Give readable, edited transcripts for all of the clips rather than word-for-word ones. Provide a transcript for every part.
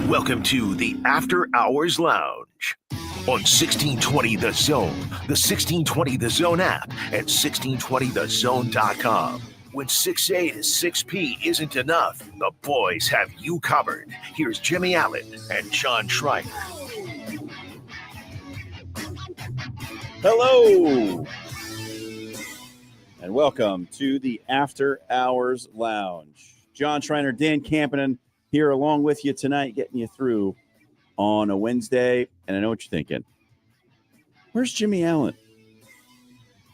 Welcome to the After Hours Lounge on 1620 The Zone, the 1620 The Zone app, and 1620thezone.com. When 6A to 6P isn't enough, the boys have you covered. Here's Jimmy Allen and Jon Schreiner. Hello, and welcome to the After Hours Lounge. Jon Schreiner, Dan Campanen here along with you tonight, getting you through on a Wednesday. And I know what you're thinking. Where's Jimmy Allen?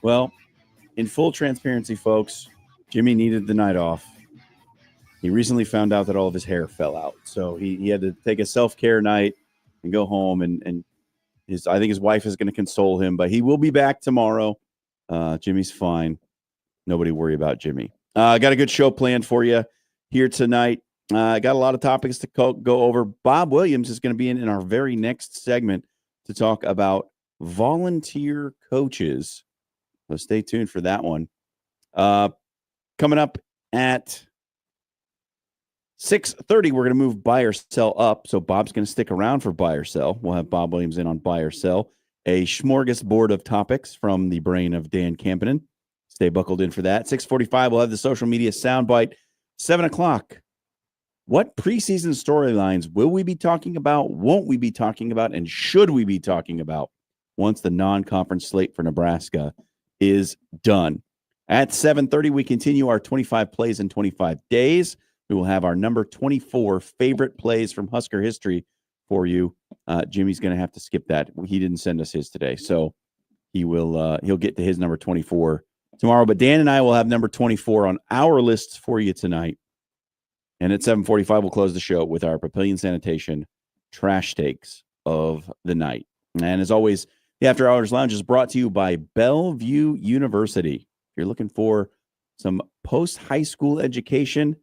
Well, in full transparency, folks, Jimmy needed the night off. He recently found out that all of his hair fell out. So he had to take a self-care night and go home. And I think his wife is going to console him. But he will be back tomorrow. Jimmy's fine. Nobody worry about Jimmy. Got a good show planned for you here tonight. Got a lot of topics to go over. Bob Williams is going to be in our very next segment to talk about volunteer coaches. So stay tuned for that one. Coming up at 6:30, we're going to move buy or sell up. So Bob's going to stick around for buy or sell. We'll have Bob Williams in on buy or sell. A smorgasbord of topics from the brain of Dan Campanen. Stay buckled in for that. 6:45, we'll have the social media soundbite. 7 o'clock. What preseason storylines will we be talking about, won't we be talking about, and should we be talking about once the non-conference slate for Nebraska is done? At 7:30, we continue our 25 plays in 25 days. We will have our number 24 favorite plays from Husker history for you. Jimmy's going to have to skip that. He didn't send us his today, so he'll get to his number 24 tomorrow. But Dan and I will have number 24 on our lists for you tonight. And at 7:45, we'll close the show with our Papillion Sanitation trash takes of the night. And as always, the After Hours Lounge is brought to you by Bellevue University. If you're looking for some post-high school education, if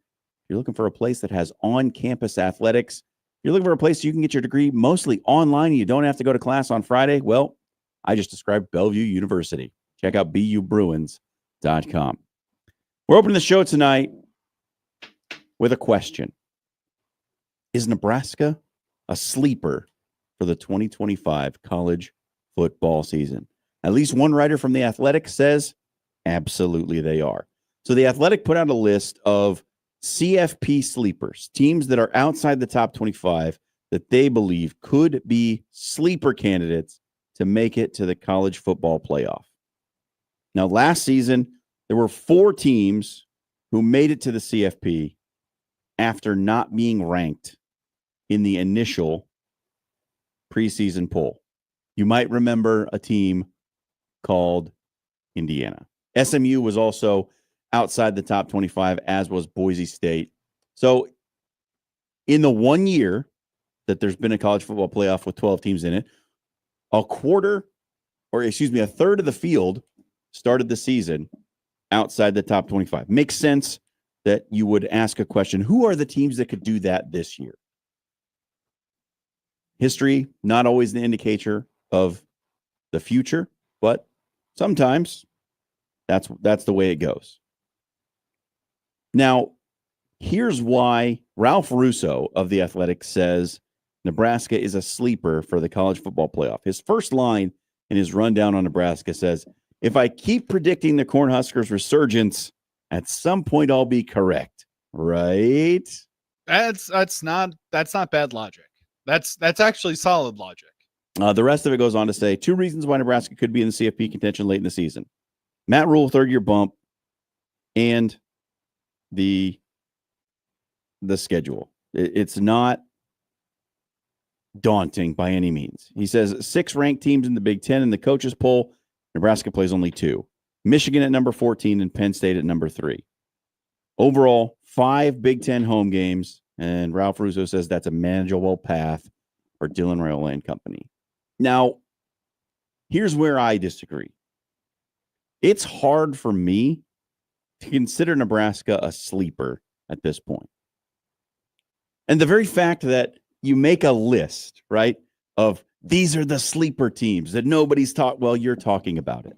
you're looking for a place that has on-campus athletics, if you're looking for a place you can get your degree mostly online and you don't have to go to class on Friday, well, I just described Bellevue University. Check out BUBruins.com. We're opening the show tonight with a question. Is Nebraska a sleeper for the 2025 college football season? At least one writer from The Athletic says absolutely they are. So The Athletic put out a list of CFP sleepers, teams that are outside the top 25 that they believe could be sleeper candidates to make it to the college football playoff. Now, last season, there were 4 teams who made it to the CFP after not being ranked in the initial preseason poll. You might remember a team called Indiana. SMU was also outside the top 25, as was Boise State. So in the 1 year that there's been a college football playoff with 12 teams in it, a third of the field started the season outside the top 25. Makes sense that you would ask a question, who are the teams that could do that this year? History, not always the indicator of the future, but sometimes that's the way it goes. Now, here's why Ralph Russo of The Athletic says Nebraska is a sleeper for the college football playoff. His first line in his rundown on Nebraska says, if I keep predicting the Cornhuskers resurgence, at some point I'll be correct. Right? That's not bad logic. That's actually solid logic. The rest of it goes on to say 2 reasons why Nebraska could be in the CFP contention late in the season. Matt Rule, 3rd-year bump, and the schedule. It's not daunting by any means. He says 6 ranked teams in the Big Ten in the coaches poll. Nebraska plays only 2. Michigan at number 14 and Penn State at number 3. Overall, 5 Big Ten home games, and Ralph Russo says that's a manageable path for Dylan Raiola and company. Now, here's where I disagree. It's hard for me to consider Nebraska a sleeper at this point. And the very fact that you make a list, right, of these are the sleeper teams that nobody's you're talking about it.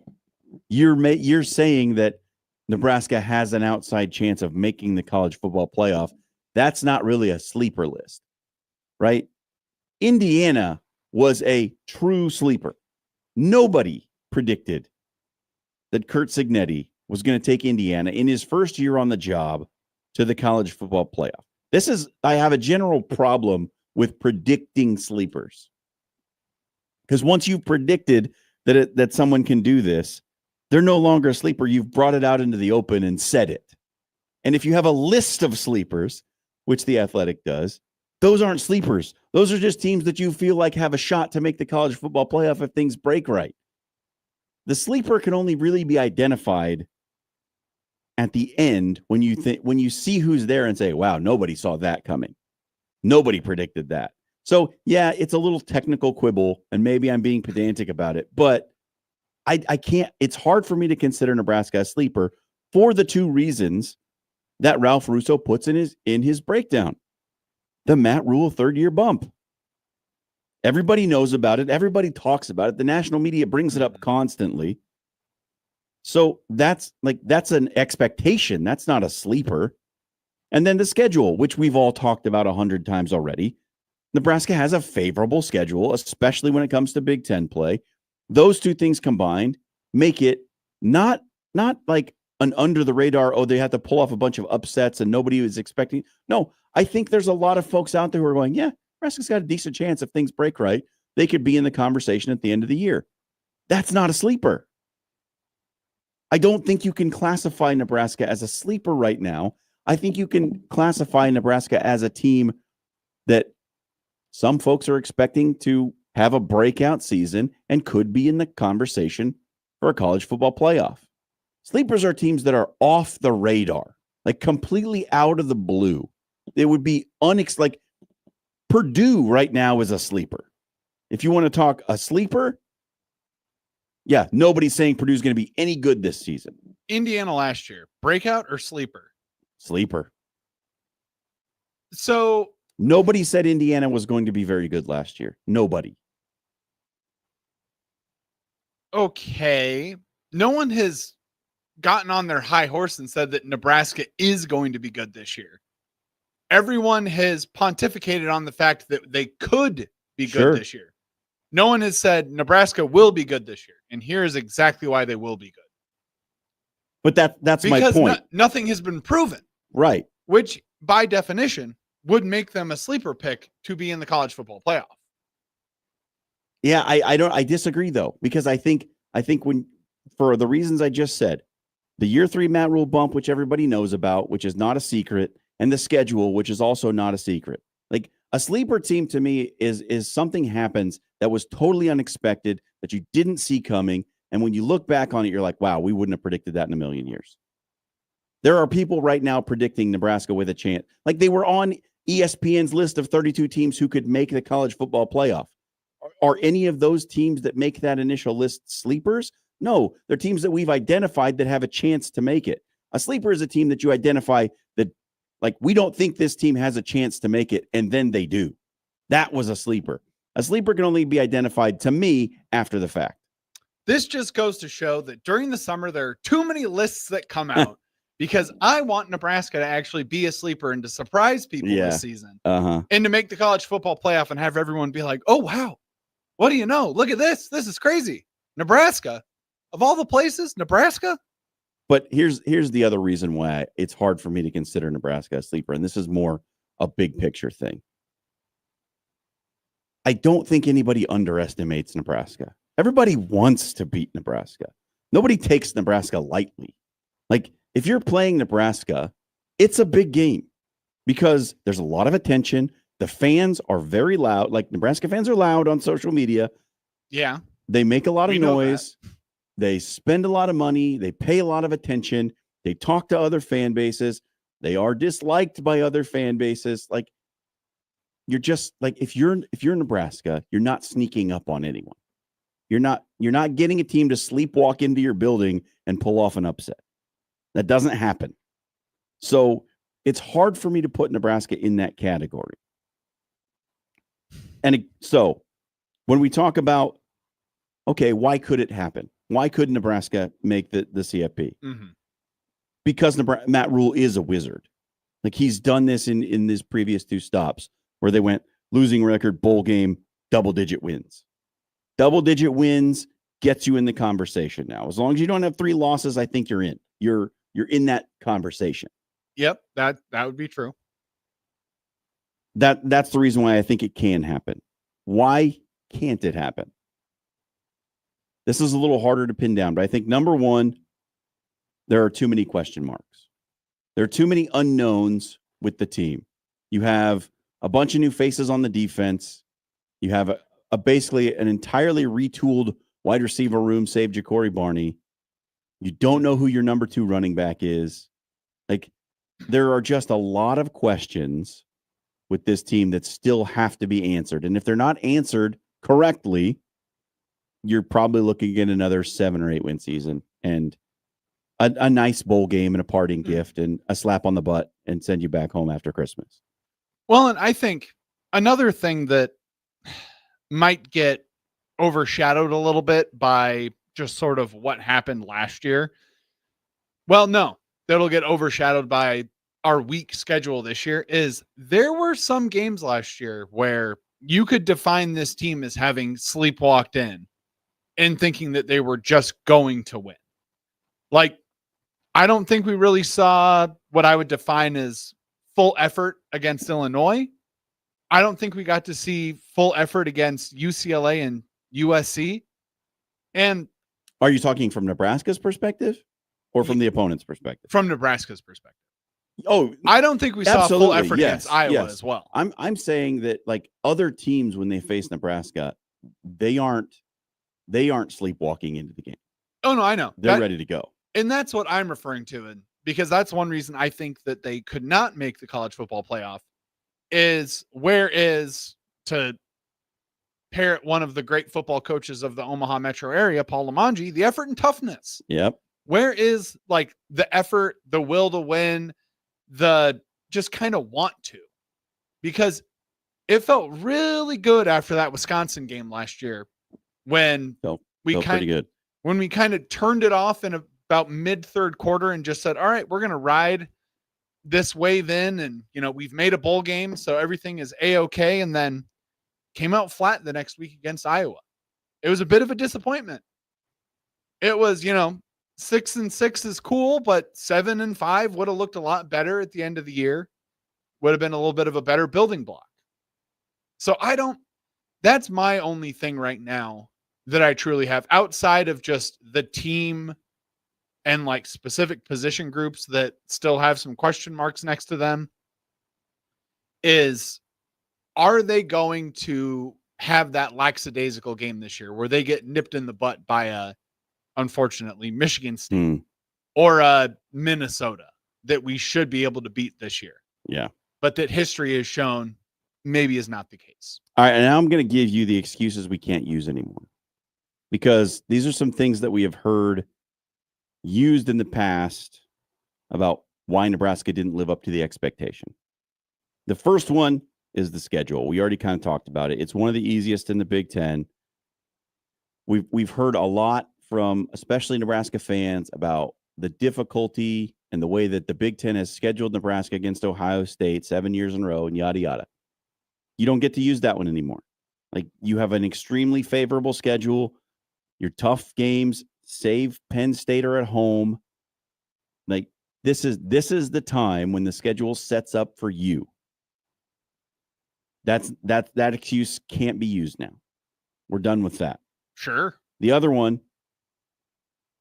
You're saying that Nebraska has an outside chance of making the college football playoff. That's not really a sleeper list. right? Indiana was a true sleeper. Nobody predicted that Kurt Signetti was going to take Indiana in his first year on the job to the college football playoff. I have a general problem with predicting sleepers. Because once you've predicted that someone can do this, they're no longer a sleeper. You've brought it out into the open and said it. And if you have a list of sleepers, which the Athletic does, those aren't sleepers. Those are just teams that you feel like have a shot to make the college football playoff if things break right. The sleeper can only really be identified at the end when you see who's there and say, wow, nobody saw that coming. Nobody predicted that. So, yeah, it's a little technical quibble, and maybe I'm being pedantic about it, but I can't. It's hard for me to consider Nebraska a sleeper for the two reasons that Ralph Russo puts in his breakdown. The Matt Rule third-year bump. Everybody knows about it. Everybody talks about it. The national media brings it up constantly. So that's an expectation. That's not a sleeper. And then the schedule, which we've all talked about 100 times already. Nebraska has a favorable schedule, especially when it comes to Big Ten play. Those two things combined make it not like an under the radar, oh, they have to pull off a bunch of upsets and nobody was expecting. No, I think there's a lot of folks out there who are going, yeah, Nebraska's got a decent chance if things break right. They could be in the conversation at the end of the year. That's not a sleeper. I don't think you can classify Nebraska as a sleeper right now. I think you can classify Nebraska as a team that some folks are expecting to have a breakout season and could be in the conversation for a college football playoff. Sleepers are teams that are off the radar, like completely out of the blue. It would be like Purdue right now is a sleeper. If you want to talk a sleeper, yeah, nobody's saying Purdue's going to be any good this season. Indiana last year, breakout or sleeper? Sleeper. So nobody said Indiana was going to be very good last year. Nobody. Okay. No one has gotten on their high horse and said that Nebraska is going to be good this year. Everyone has pontificated on the fact that they could be good this year. No one has said Nebraska will be good this year. And here is exactly why they will be good. But that's my point. Because nothing has been proven. Right. Which, by definition, would make them a sleeper pick to be in the college football playoff. Yeah, I disagree though, because I think when, for the reasons I just said, the year 3 Matt Rule bump, which everybody knows about, which is not a secret, and the schedule, which is also not a secret. Like a sleeper team to me is something happens that was totally unexpected that you didn't see coming. And when you look back on it, you're like, wow, we wouldn't have predicted that in a million years. There are people right now predicting Nebraska with a chance. Like they were on ESPN's list of 32 teams who could make the college football playoff. Are any of those teams that make that initial list sleepers? No, they're teams that we've identified that have a chance to make it. A sleeper is a team that you identify that, like, we don't think this team has a chance to make it, and then they do. That was a sleeper. A sleeper can only be identified, to me, after the fact. This just goes to show that during the summer, there are too many lists that come out because I want Nebraska to actually be a sleeper and to surprise people this season and to make the college football playoff and have everyone be like, oh, wow, what do you know? Look at this. This is crazy. Nebraska, of all the places, Nebraska. But here's the other reason why it's hard for me to consider Nebraska a sleeper, and this is more a big picture thing. I don't think anybody underestimates Nebraska. Everybody wants to beat Nebraska. Nobody takes Nebraska lightly. Like, if you're playing Nebraska, it's a big game because there's a lot of attention. The fans are very loud. Like, Nebraska fans are loud on social media. Yeah. They make a lot of noise. They spend a lot of money. They pay a lot of attention. They talk to other fan bases. They are disliked by other fan bases. Like, you're just like, if you're Nebraska, you're not sneaking up on anyone. You're not getting a team to sleepwalk into your building and pull off an upset. That doesn't happen. So it's hard for me to put Nebraska in that category. And so when we talk about, okay, why could it happen? Why could Nebraska make the CFP? Mm-hmm. Because Matt Rule is a wizard. Like, he's done this in his previous 2 stops where they went, losing record, bowl game, double-digit wins. Double-digit wins gets you in the conversation now. As long as you don't have 3 losses, I think you're in. You're in that conversation. Yep, that would be true. That's the reason why I think it can happen. Why can't it happen? This is a little harder to pin down, but I think number one, there are too many question marks. There are too many unknowns with the team. You have a bunch of new faces on the defense. You have a basically an entirely retooled wide receiver room, save Ja'Cory Barney. You don't know who your number 2 running back is. Like, there are just a lot of questions with this team that still have to be answered. And if they're not answered correctly, you're probably looking at another 7 or 8 win season and a nice bowl game and a parting gift and a slap on the butt and send you back home after Christmas. Well, and I think another thing that might get overshadowed a little bit by just sort of what happened last year. Well, no, that'll get overshadowed by our weak schedule this year is there were some games last year where you could define this team as having sleepwalked in and thinking that they were just going to win. Like, I don't think we really saw what I would define as full effort against Illinois. I don't think we got to see full effort against UCLA and USC. And are you talking from Nebraska's perspective or from the opponent's perspective? From Nebraska's perspective. Oh, I don't think we saw full effort against Iowa as well. I'm saying that, like, other teams when they face Nebraska, they aren't sleepwalking into the game. Oh no, I know. They're ready to go. And that's what I'm referring to. And because that's one reason I think that they could not make the college football playoff is to parrot one of the great football coaches of the Omaha metro area, Paul Lamanji, the effort and toughness. Yep. Where is, like, the effort, the will to win, the just kind of want to? Because it felt really good after that Wisconsin game last year when we kind of turned it off in about mid-third quarter and just said, all right, we're going to ride this wave in, and, you know, we've made a bowl game, so everything is A-okay, and then came out flat the next week against Iowa. It was a bit of a disappointment. It was, 6-6 is cool, but 7-5 would have looked a lot better at the end of the year. Would have been a little bit of a better building block. So that's my only thing right now that I truly have outside of just the team and, like, specific position groups that still have some question marks next to them is, are they going to have that lackadaisical game this year where they get nipped in the butt by unfortunately, Michigan State or Minnesota that we should be able to beat this year? Yeah. But that history has shown maybe is not the case. All right. And now I'm going to give you the excuses we can't use anymore, because these are some things that we have heard used in the past about why Nebraska didn't live up to the expectation. The first one is the schedule. We already kind of talked about it. It's one of the easiest in the Big Ten. We've heard a lot from especially Nebraska fans about the difficulty and the way that the Big Ten has scheduled Nebraska against Ohio State 7 years in a row and yada, yada. You don't get to use that one anymore. Like, you have an extremely favorable schedule. Your tough games, save Penn State, are at home. Like, this is the time when the schedule sets up for you. That excuse can't be used now. We're done with that. Sure. The other one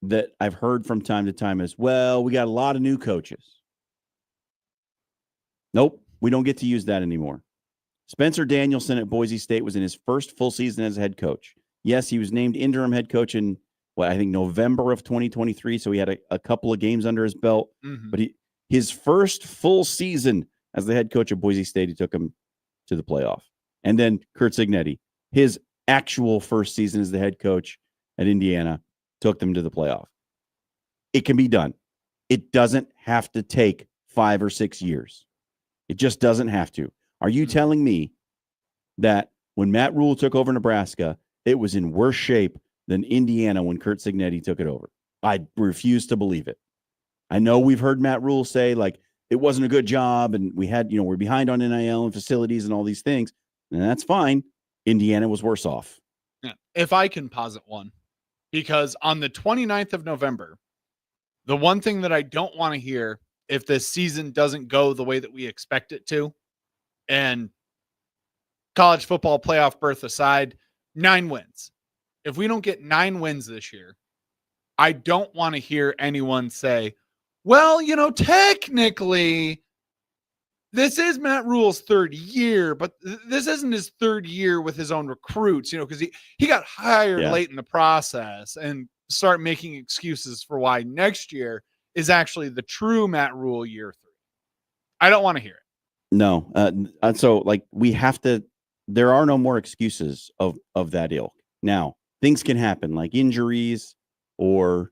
that I've heard from time to time is, well, we got a lot of new coaches. Nope, we don't get to use that anymore. Spencer Danielson at Boise State was in his first full season as a head coach. Yes, he was named interim head coach in, I think November of 2023, so he had a couple of games under his belt. Mm-hmm. But his first full season as the head coach of Boise State, he took him to the playoff. And then Kurt Cignetti, his actual first season as the head coach at Indiana, took them to the playoff. It can be done. It doesn't have to take 5 or 6 years. It just doesn't have to. Are you telling me that when Matt Rule took over Nebraska, it was in worse shape than Indiana when Kurt Cignetti took it over? I refuse to believe it. I know we've heard Matt Rule say, like, it wasn't a good job and we had, we're behind on NIL and facilities and all these things. and that's fine. Indiana was worse off. Yeah. If I can posit one, because on the 29th of November, the one thing that I don't want to hear if this season doesn't go the way that we expect it to, and college football playoff berth aside, 9 wins. If we don't get 9 wins this year, I don't want to hear anyone say, well, technically, this is Matt Rule's 3rd year, but this isn't his 3rd year with his own recruits, because he got hired late in the process, and start making excuses for why next year is actually the true Matt Rule year 3. I don't want to hear it. No. So we have to, there are no more excuses of that ilk. Now, things can happen like injuries or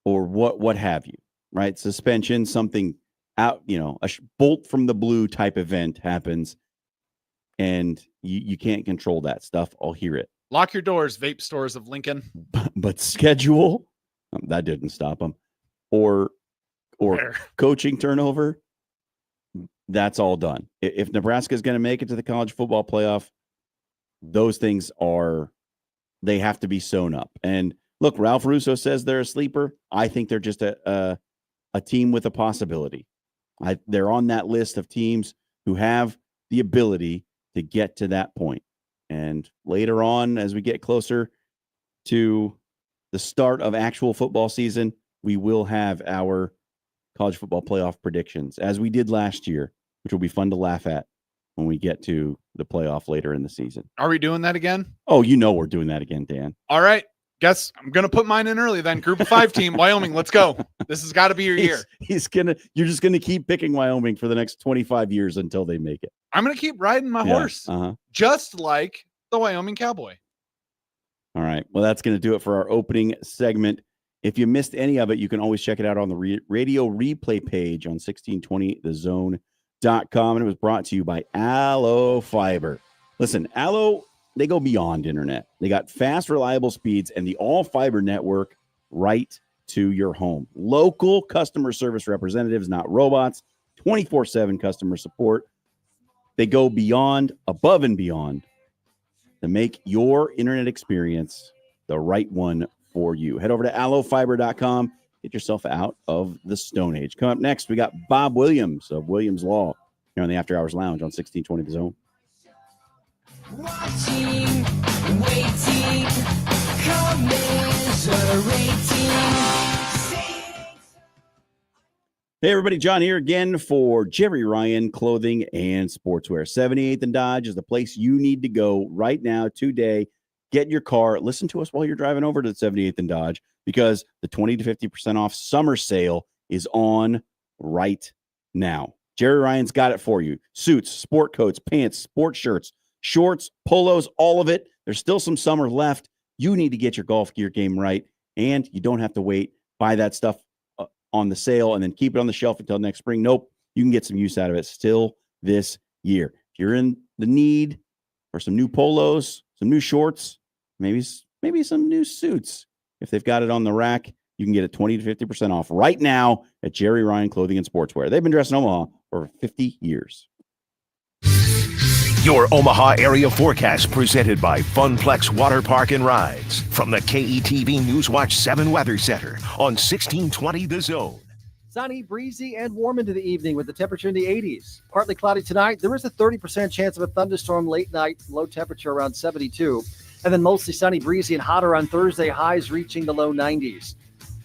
what have you, right? Suspension, something out, a bolt from the blue type event happens, and you can't control that stuff. I'll hear it. Lock your doors, vape stores of Lincoln. But schedule, that didn't stop them. Or coaching turnover, that's all done. If Nebraska is going to make it to the college football playoff, those things they have to be sewn up. And look, Ralph Russo says they're a sleeper. I think they're just a team with a possibility. They're on that list of teams who have the ability to get to that point. And later on, as we get closer to the start of actual football season, we will have our college football playoff predictions, as we did last year, which will be fun to laugh at when we get to the playoff later in the season. Are we doing that again? Oh, we're doing that again, Dan. All right. Guess I'm going to put mine in early then. Group of 5 team, Wyoming. Let's go. This has got to be your year. You're just going to keep picking Wyoming for the next 25 years until they make it. I'm going to keep riding my horse, just like the Wyoming Cowboy. All right. Well, that's going to do it for our opening segment. If you missed any of it, you can always check it out on the radio replay page on 1620thezone.com. And it was brought to you by Allo Fiber. Listen, Allo, they go beyond internet. They got fast, reliable speeds and the all-fiber network right to your home. Local customer service representatives, not robots, 24/7 customer support. They go above and beyond to make your internet experience the right one for you. Head over to allofiber.com. Get yourself out of the Stone Age. Coming up next, we got Bob Williams of Williams Law here on the After Hours Lounge on 1620 The Zone. Watching, waiting, commiserating. Hey, everybody. John here again for Jerry Ryan Clothing and Sportswear. 78th and Dodge is the place you need to go right now, today. Get in your car. Listen to us while you're driving over to the 78th and Dodge, because the 20 to 50% off summer sale is on right now. Jerry Ryan's got it for you. Suits, sport coats, pants, sport shirts, shorts, polos, all of it. There's still some summer left. You need to get your golf gear game right, and you don't have to wait. Buy that stuff on the sale and then keep it on the shelf until next spring. Nope. You can get some use out of it still this year. If you're in the need for some new polos, some new shorts, maybe some new suits, if they've got it on the rack, you can get it 20 to 50% off right now at Jerry Ryan Clothing and Sportswear. They've been dressed in Omaha for 50 years. Your Omaha area forecast presented by Funplex Water Park and Rides from the KETV Newswatch 7 Weather Center on 1620 The Zone. Sunny, breezy, and warm into the evening with the temperature in the 80s. Partly cloudy tonight. There is a 30% chance of a thunderstorm late night, low temperature around 72. And then mostly sunny, breezy, and hotter on Thursday, highs reaching the low 90s.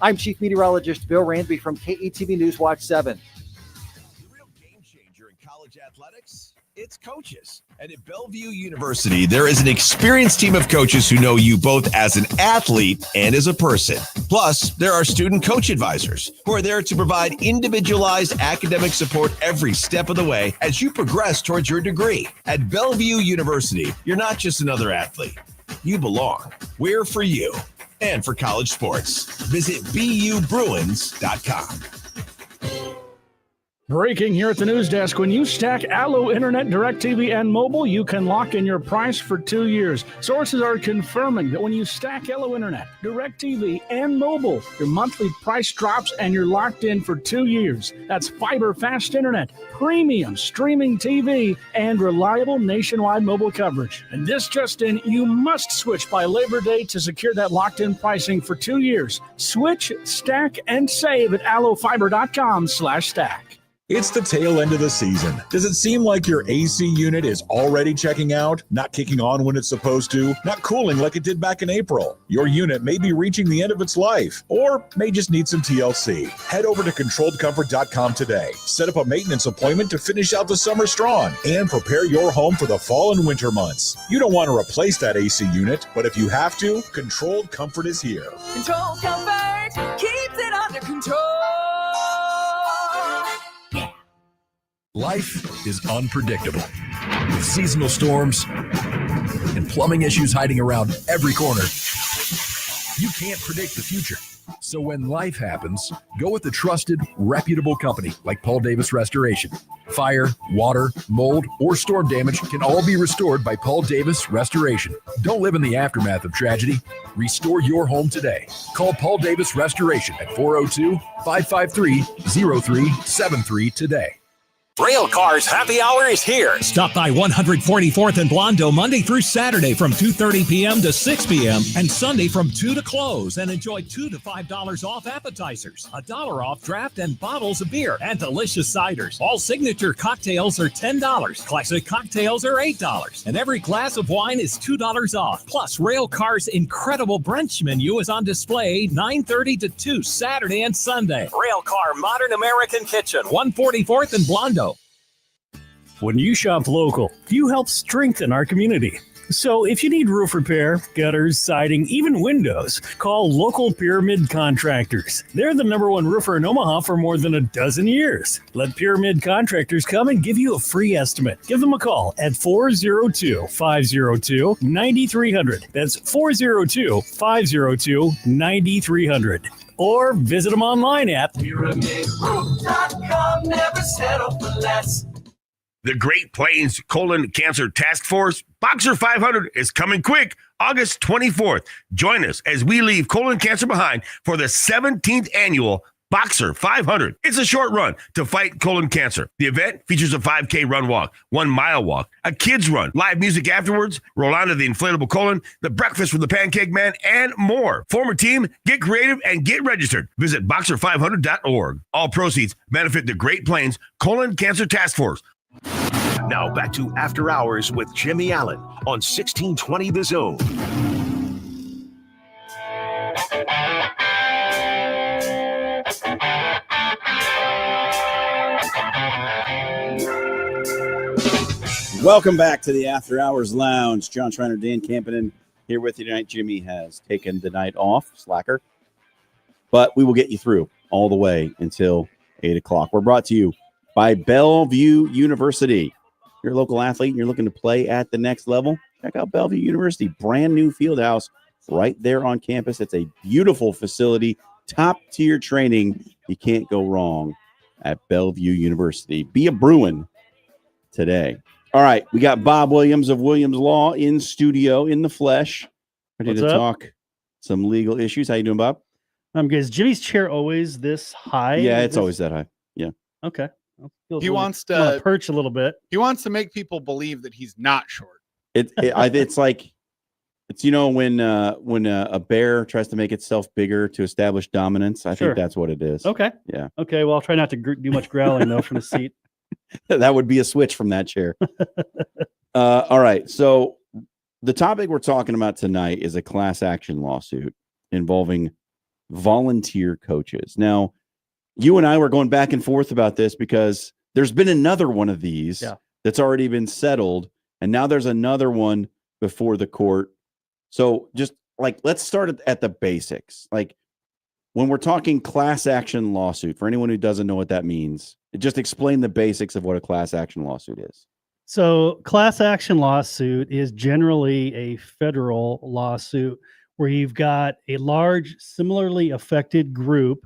I'm Chief Meteorologist Bill Randby from KETV Newswatch 7. The real game changer in college athletics, it's coaches. And at Bellevue University, there is an experienced team of coaches who know you both as an athlete and as a person. Plus, there are student coach advisors who are there to provide individualized academic support every step of the way as you progress towards your degree. At Bellevue University, you're not just another athlete. You belong. We're for you and for college sports. Visit BUBruins.com. Breaking here at the news desk. When you stack Allo Internet, DirecTV, and mobile, you can lock in your price for 2 years. Sources are confirming that when you stack Allo Internet, DirecTV, and mobile, your monthly price drops and you're locked in for 2 years. That's fiber fast internet, premium streaming TV, and reliable nationwide mobile coverage. And this just in, you must switch by Labor Day to secure that locked-in pricing for 2 years. Switch, stack, and save at allofiber.com/stack. It's the tail end of the season. Does it seem like your AC unit is already checking out, not kicking on when it's supposed to, not cooling like it did back in April? Your unit may be reaching the end of its life, or may just need some TLC. Head over to controlledcomfort.com today. Set up a maintenance appointment to finish out the summer strong and prepare your home for the fall and winter months. You don't want to replace that AC unit, but if you have to, Controlled Comfort is here. Control Comfort keeps it under control. Life is unpredictable, with seasonal storms and plumbing issues hiding around every corner. You can't predict the future. So when life happens, go with a trusted, reputable company like Paul Davis Restoration. Fire, water, mold, or storm damage can all be restored by Paul Davis Restoration. Don't live in the aftermath of tragedy. Restore your home today. Call Paul Davis Restoration at 402-553-0373 today. Railcars Happy Hour is here. Stop by 144th and Blondo Monday through Saturday from 2:30 p.m. to 6 p.m. and Sunday from 2 to close, and enjoy $2 to $5 off appetizers, $1 off draft and bottles of beer, and delicious ciders. All signature cocktails are $10. Classic cocktails are $8, and every glass of wine is $2 off. Plus, Railcar's incredible brunch menu is on display 9:30 to 2 Saturday and Sunday. Railcar Modern American Kitchen, 144th and Blondo. When you shop local, you help strengthen our community. So if you need roof repair, gutters, siding, even windows, call local Pyramid Contractors. They're the #1 roofer in Omaha for more than a dozen years. Let Pyramid Contractors come and give you a free estimate. Give them a call at 402-502-9300. That's 402-502-9300. Or visit them online at PyramidRoof.com. Never settle for less. The Great Plains Colon Cancer Task Force Boxer 500 is coming quick, August 24th. Join us as we leave colon cancer behind for the 17th annual Boxer 500. It's a short run to fight colon cancer. The event features a 5K run walk, 1 mile walk, a kids run, live music afterwards, roll onto the inflatable colon, the breakfast from the Pancake Man, and more. Form a team, get creative, and get registered. Visit boxer500.org. All proceeds benefit the Great Plains Colon Cancer Task Force. Now back to After Hours with Jimmy Allen on 1620 The Zone. Welcome back to the After Hours Lounge. John Schreiner, Dan Campinen here with you tonight. Jimmy has taken the night off, slacker. But we will get you through all the way until 8 o'clock. We're brought to you by Bellevue University. If you're a local athlete and you're looking to play at the next level, check out Bellevue University. Brand new field house right there on campus. It's a beautiful facility, top-tier training. You can't go wrong at Bellevue University. Be a Bruin today. All right, we got Bob Williams of Williams Law in studio, in the flesh, ready to talk some legal issues. How you doing, Bob? Is Jimmy's chair always this high? Yeah, it's always that high. Yeah. Okay. He wants to perch a little bit. He wants to make people believe that he's not short. It's like, it's, you know, when a bear tries to make itself bigger to establish dominance. I think that's what it is. Okay. Yeah. Okay. Well, I'll try not to do much growling though from the seat. That would be a switch from that chair. All right. So the topic we're talking about tonight is a class action lawsuit involving volunteer coaches. Now, you and I were going back and forth about this because there's been another one of these that's already been settled, and now there's another one before the court. So just like, let's start at the basics. Like, when we're talking class action lawsuit, for anyone who doesn't know what that means, just explain the basics of what a class action lawsuit is. So class action lawsuit is generally a federal lawsuit where you've got a large, similarly affected group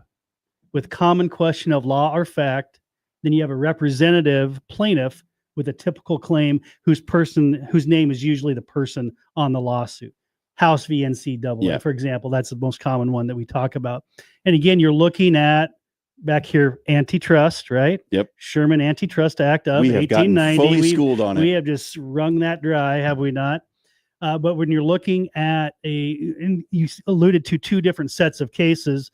with common question of law or fact Then you have a representative plaintiff with a typical claim whose name is usually the person on the lawsuit. House v. NCAA, for example, that's the most common one that we talk about. And again, you're looking at back here antitrust, right? Yep. Sherman Antitrust Act of we have 1890. Gotten fully schooled on it. We have just wrung that dry, have we not? But when you're looking at and you alluded to two different sets of cases.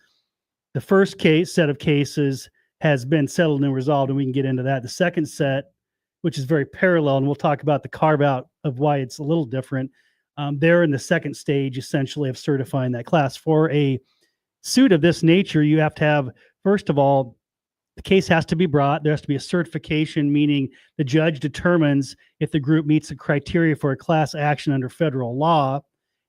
The first set of cases has been settled and resolved, and we can get into that. The second set, which is very parallel, and we'll talk about the carve out of why it's a little different. They're in the second stage, essentially, of certifying that class. For a suit of this nature, you have to have, first of all, the case has to be brought. There has to be a certification, meaning the judge determines if the group meets the criteria for a class action under federal law,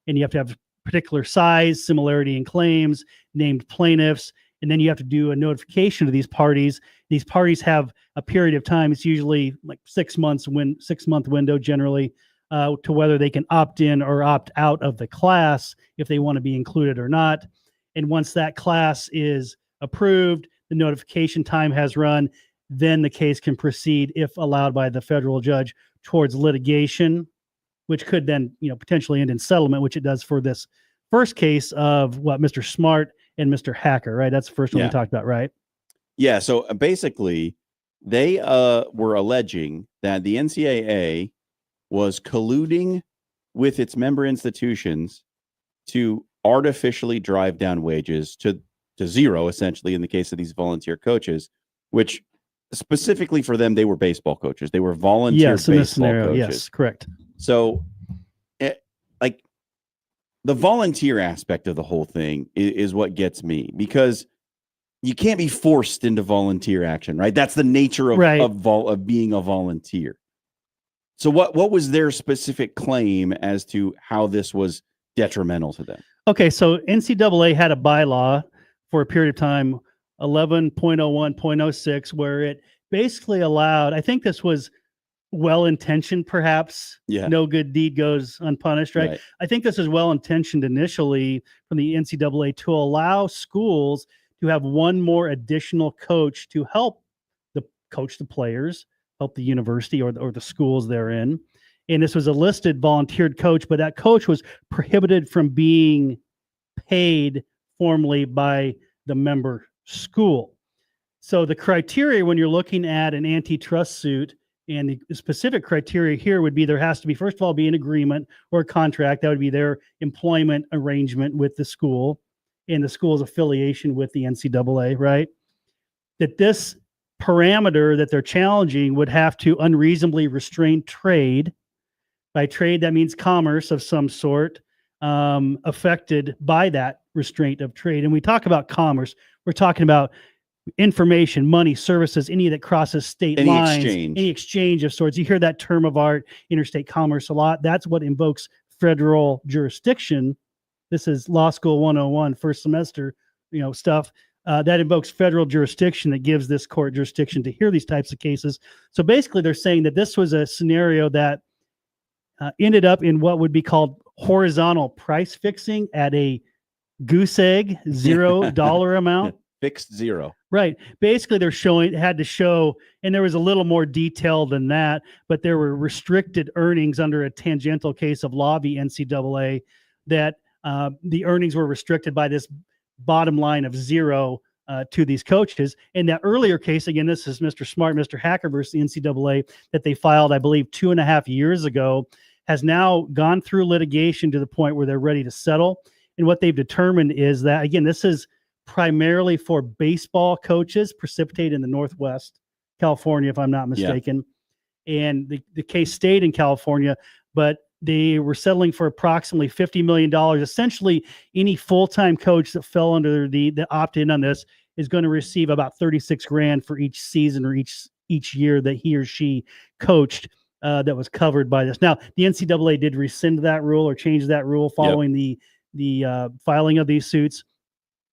and you have to have particular size, similarity in claims, named plaintiffs, and then you have to do a notification to these parties. These parties have a period of time. It's usually like 6 months, 6 month window generally, to whether they can opt in or opt out of the class if they want to be included or not. And once that class is approved, the notification time has run, then the case can proceed, if allowed by the federal judge, towards litigation, which could then, potentially end in settlement, which it does for this first case of Mr. Smart and Mr. Hacker, right? That's the first one we talked about, right? Yeah. So basically, they were alleging that the NCAA was colluding with its member institutions to artificially drive down wages to zero, essentially, in the case of these volunteer coaches, which specifically for them, they were baseball coaches. They were volunteer baseball in this scenario, coaches. Yes, correct. So, the volunteer aspect of the whole thing is what gets me, because you can't be forced into volunteer action, right? That's the nature of being a volunteer. So what was their specific claim as to how this was detrimental to them? Okay, so NCAA had a bylaw for a period of time, 11.01.06, where it basically allowed, I think this was well-intentioned, perhaps. No good deed goes unpunished, right? I think this is well-intentioned initially from the NCAA to allow schools to have one more additional coach to help coach the players, help the university or the schools they're in. And this was a listed volunteered coach, but that coach was prohibited from being paid formally by the member school. So the criteria when you're looking at an antitrust suit, and the specific criteria here would be there has to be, first of all, be an agreement or a contract. That would be their employment arrangement with the school and the school's affiliation with the NCAA, right? That this parameter that they're challenging would have to unreasonably restrain trade. By trade, that means commerce of some sort, affected by that restraint of trade. And we talk about commerce, we're talking about information, money, services, any that crosses state lines, any exchange of sorts. You hear that term of art, interstate commerce, a lot. That's what invokes federal jurisdiction. This is Law School 101, first semester, stuff. That invokes federal jurisdiction that gives this court jurisdiction to hear these types of cases. So basically, they're saying that this was a scenario that ended up in what would be called horizontal price fixing at a goose egg $0 amount. Fixed zero. Right. Basically, had to show, and there was a little more detail than that, but there were restricted earnings under a tangential case of law v. NCAA that the earnings were restricted by this bottom line of zero to these coaches. In that earlier case, again, this is Mr. Smart, Mr. Hacker versus the NCAA that they filed, I believe, 2.5 years ago, has now gone through litigation to the point where they're ready to settle. And what they've determined is that, again, this is primarily for baseball coaches, precipitated in the Northwest California, if I'm not mistaken. Yeah. And the case stayed in California, but they were settling for approximately $50 million. Essentially, any full-time coach that fell under the opt-in on this is going to receive about $36,000 for each season or each year that he or she coached that was covered by this. Now, the NCAA did rescind that rule or change that rule following the filing of these suits.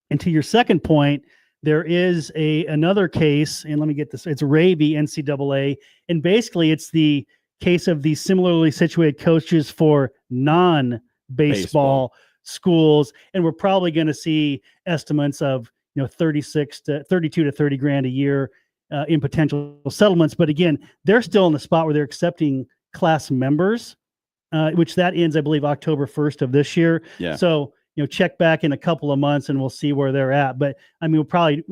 And to your second point, there is another case, and let me get this. It's Ray v. NCAA, and basically it's the case of these similarly situated coaches for non-baseball schools, and we're probably going to see estimates of $32 to $30,000 a year in potential settlements. But again, they're still in the spot where they're accepting class members, which that ends, I believe, October 1st of this year. Yeah. So, check back in a couple of months and we'll see where they're at. But I mean, we'll probably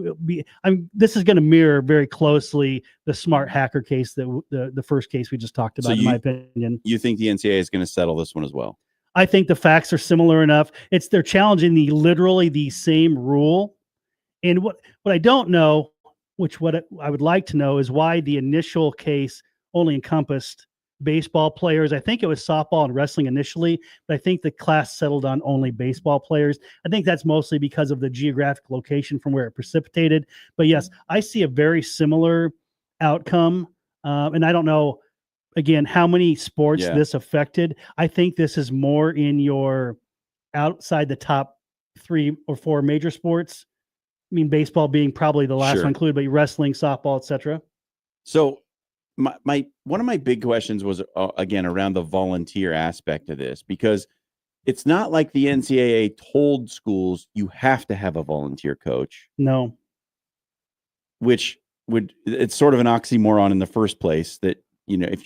this is going to mirror very closely the smart hacker case that the first case we just talked about, in my opinion. You think the NCAA is going to settle this one as well? I think the facts are similar enough. They're challenging literally the same rule. And what I don't know, what I would like to know, is why the initial case only encompassed baseball players. I think it was softball and wrestling initially, but I think the class settled on only baseball players. I think that's mostly because of the geographic location from where it precipitated. But yes, I see a very similar outcome. And I don't know, again, how many sports this affected. I think this is more in your outside the top 3 or 4 major sports. I mean, baseball being probably the last one included, but wrestling, softball, etc. So one of my big questions was again around the volunteer aspect of this, because it's not like the NCAA told schools you have to have a volunteer coach. No. Which it's sort of an oxymoron in the first place that, if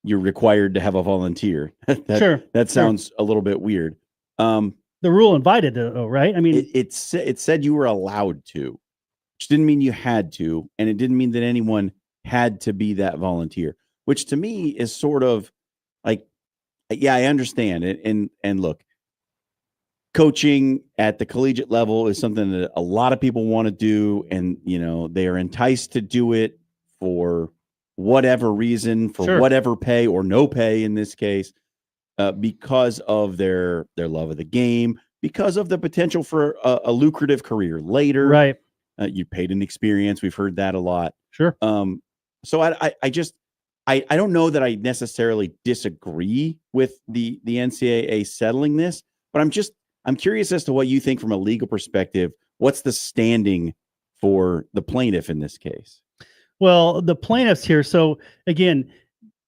you're required to have a volunteer, that sounds a little bit weird. The rule invited it, though, right? I mean, it said you were allowed to, which didn't mean you had to, and it didn't mean that anyone had to be that volunteer, which to me is sort of like, yeah, I understand it. And look, coaching at the collegiate level is something that a lot of people want to do. And, they are enticed to do it for whatever reason, for whatever pay or no pay in this case, because of their love of the game, because of the potential for a lucrative career later. Right. You paid an experience. We've heard that a lot. Sure. So I don't know that I necessarily disagree with the NCAA settling this, but I'm curious as to what you think from a legal perspective. What's the standing for the plaintiff in this case? Well, the plaintiffs here. So again,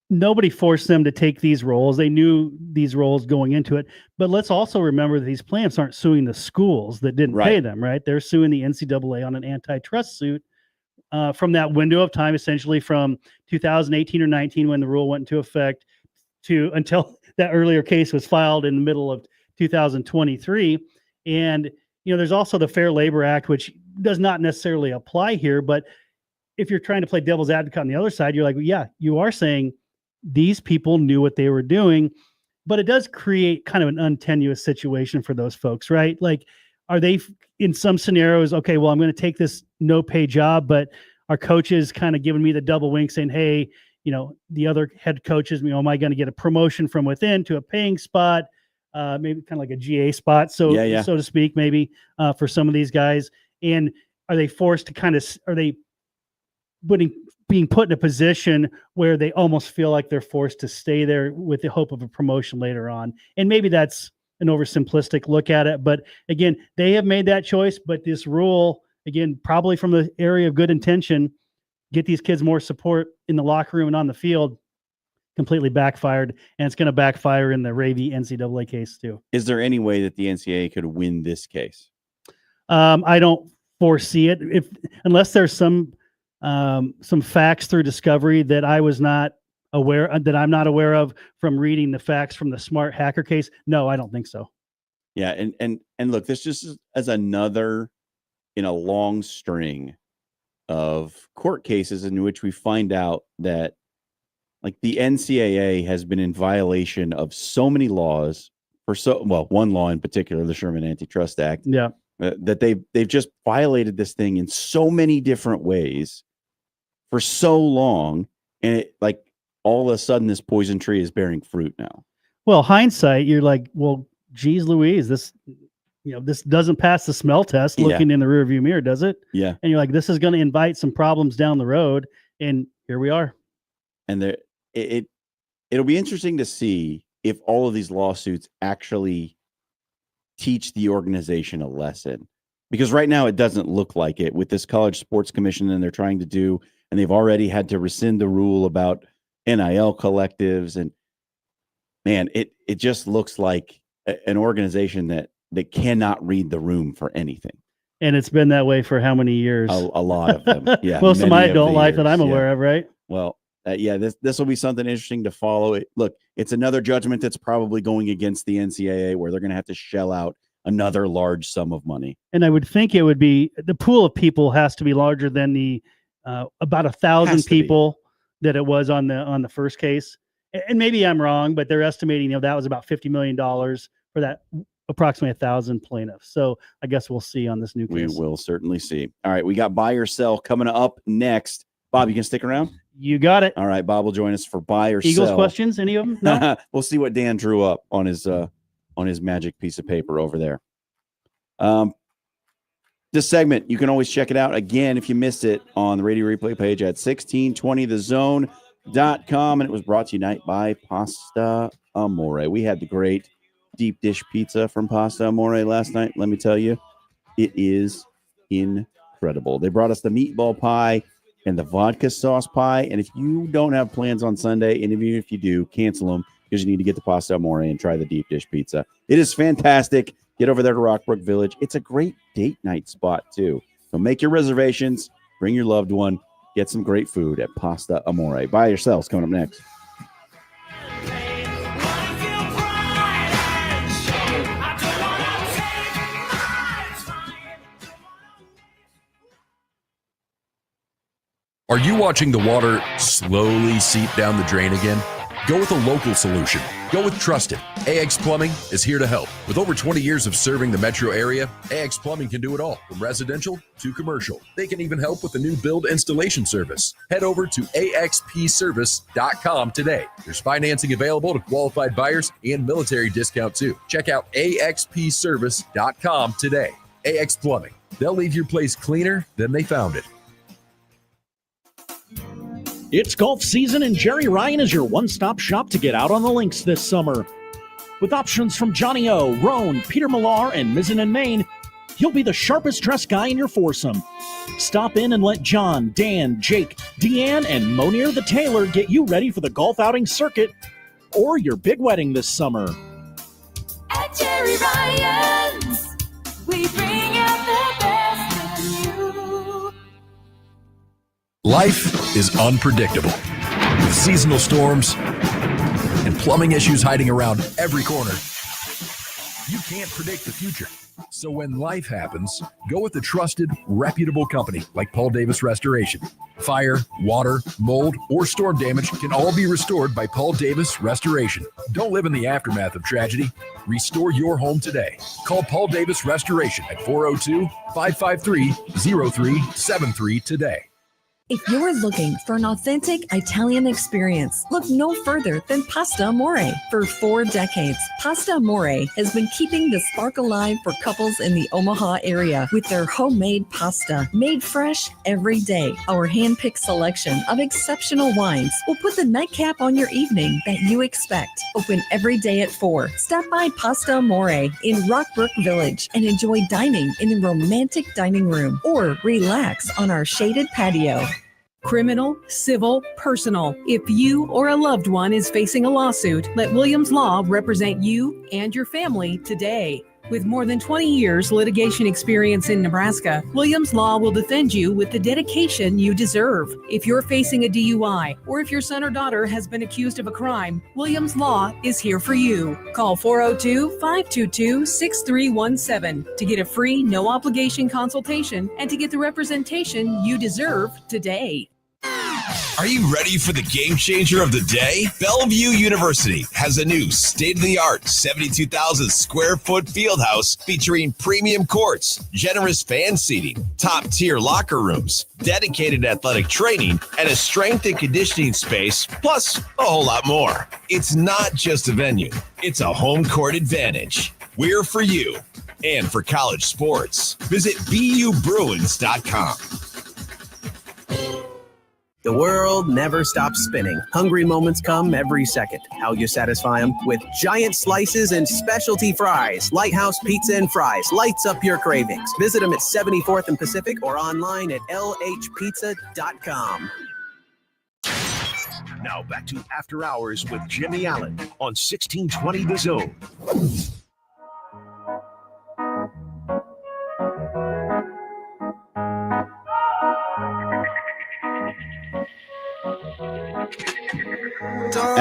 nobody forced them to take these roles. They knew these roles going into it. But let's also remember that these plaintiffs aren't suing the schools that didn't pay them, right? They're suing the NCAA on an antitrust suit from that window of time, essentially from 2018 or 19, when the rule went into effect, to until that earlier case was filed in the middle of 2023. And, there's also the Fair Labor Act, which does not necessarily apply here. But if you're trying to play devil's advocate on the other side, you're like, well, yeah, you are saying these people knew what they were doing, but it does create kind of an untenuous situation for those folks, right? Like, are they in some scenarios, okay, well, I'm going to take this no pay job, but our coaches kind of giving me the double wink saying, hey, the other head coaches, am I going to get a promotion from within to a paying spot? Maybe kind of like a GA spot. So to speak, maybe for some of these guys. And are they forced to are they being put in a position where they almost feel like they're forced to stay there with the hope of a promotion later on? And maybe that's an oversimplistic look at it, but again, they have made that choice. But this rule, again, probably from the area of good intention, get these kids more support in the locker room and on the field, completely backfired, and it's going to backfire in the Ravy NCAA case too. Is there any way that the NCAA could win this case? I don't foresee it, unless there's some facts through discovery that I'm not aware of from reading the facts from the smart hacker case. No, I don't think so. Yeah. And look, this just is as another in a long string of court cases in which we find out that, like, the NCAA has been in violation of so many laws one law in particular, the Sherman Antitrust Act. Yeah. That they've just violated this thing in so many different ways for so long, and all of a sudden this poison tree is bearing fruit now. Well, hindsight, you're like, well, geez Louise, this doesn't pass the smell test looking in the rearview mirror, does it? Yeah. And you're like, this is going to invite some problems down the road, and here we are. And it'll be interesting to see if all of these lawsuits actually teach the organization a lesson, because right now it doesn't look like it with this College Sports Commission, and they're trying to do, and they've already had to rescind the rule about NIL collectives. And man, it just looks like an organization that cannot read the room for anything. And it's been that way for how many years? A lot of them. Yeah. Most of my adult life that I'm aware of, right? Well, this will be something interesting to follow. Look, it's another judgment that's probably going against the NCAA, where they're going to have to shell out another large sum of money. And I would think it would be, the pool of people has to be larger than the about 1,000 people that it was on the first case. And maybe I'm wrong, but they're estimating that was about $50 million for that approximately 1,000 plaintiffs. So I guess we'll see on this new case. We will certainly see. All right, we got buy or sell coming up next. Bob, you can stick around? You got it. All right, Bob will join us for buy or Eagles sell. questions, any of them? No? We'll see what Dan drew up on his magic piece of paper over there. This segment, you can always check it out again if you missed it on the radio replay page at 1620thezone.com. And it was brought to you tonight by Pasta Amore. We had the great deep dish pizza from Pasta Amore last night. Let me tell you, it is incredible. They brought us the meatball pie and the vodka sauce pie. And if you don't have plans on Sunday, and even if you do, cancel them, because you need to get to Pasta Amore and try the deep dish pizza. It is fantastic. Get over there to Rockbrook Village. It's a great date night spot, too. So make your reservations, bring your loved one, get some great food at Pasta Amore. Buy yourselves coming up next. Are you watching the water slowly seep down the drain again? Go with a local solution. Go with Trusted. AX Plumbing is here to help. With over 20 years of serving the metro area, AX Plumbing can do it all, from residential to commercial. They can even help with the new build installation service. Head over to axpservice.com today. There's financing available to qualified buyers and military discount too. Check out axpservice.com today. AX Plumbing. They'll leave your place cleaner than they found it. It's golf season, and Jerry Ryan is your one-stop shop to get out on the links this summer. With options from Johnny O, Roan, Peter Millar, and Mizzen and Maine, he'll be the sharpest dressed guy in your foursome. Stop in and let John, Dan, Jake, Deanne, and Monier the Tailor get you ready for the golf outing circuit or your big wedding this summer. At Jerry Ryan's, we bring out the best in you. Life is unpredictable, with seasonal storms and plumbing issues hiding around every corner. You can't predict the future. So when life happens, go with a trusted, reputable company like Paul Davis Restoration. Fire, water, mold, or storm damage can all be restored by Paul Davis Restoration. Don't live in the aftermath of tragedy. Restore your home today. Call Paul Davis Restoration at 402-553-0373 today. If you're looking for an authentic Italian experience, look no further than Pasta Amore. For 4 decades, Pasta Amore has been keeping the spark alive for couples in the Omaha area with their homemade pasta, made fresh every day. Our hand-picked selection of exceptional wines will put the nightcap on your evening that you expect. Open every day at 4. Stop by Pasta Amore in Rockbrook Village and enjoy dining in the romantic dining room or relax on our shaded patio. Criminal, civil, personal. If you or a loved one is facing a lawsuit, let Williams Law represent you and your family today. With more than 20 years litigation experience in Nebraska, Williams Law will defend you with the dedication you deserve. If you're facing a DUI or if your son or daughter has been accused of a crime, Williams Law is here for you. Call 402-522-6317 to get a free, no-obligation consultation and to get the representation you deserve today. Are you ready for the game changer of the day? Bellevue University has a new state-of-the-art 72,000 square foot field house featuring premium courts, generous fan seating, top-tier locker rooms, dedicated athletic training, and a strength and conditioning space, plus a whole lot more. It's not just a venue, it's a home court advantage. We're for you and for college sports. Visit BUBruins.com. The world never stops spinning. Hungry moments come every second. How you satisfy them? With giant slices and specialty fries. Lighthouse Pizza and Fries lights up your cravings. Visit them at 74th and Pacific or online at lhpizza.com. Now back to After Hours with Jimmy Allen on 1620 The Zone.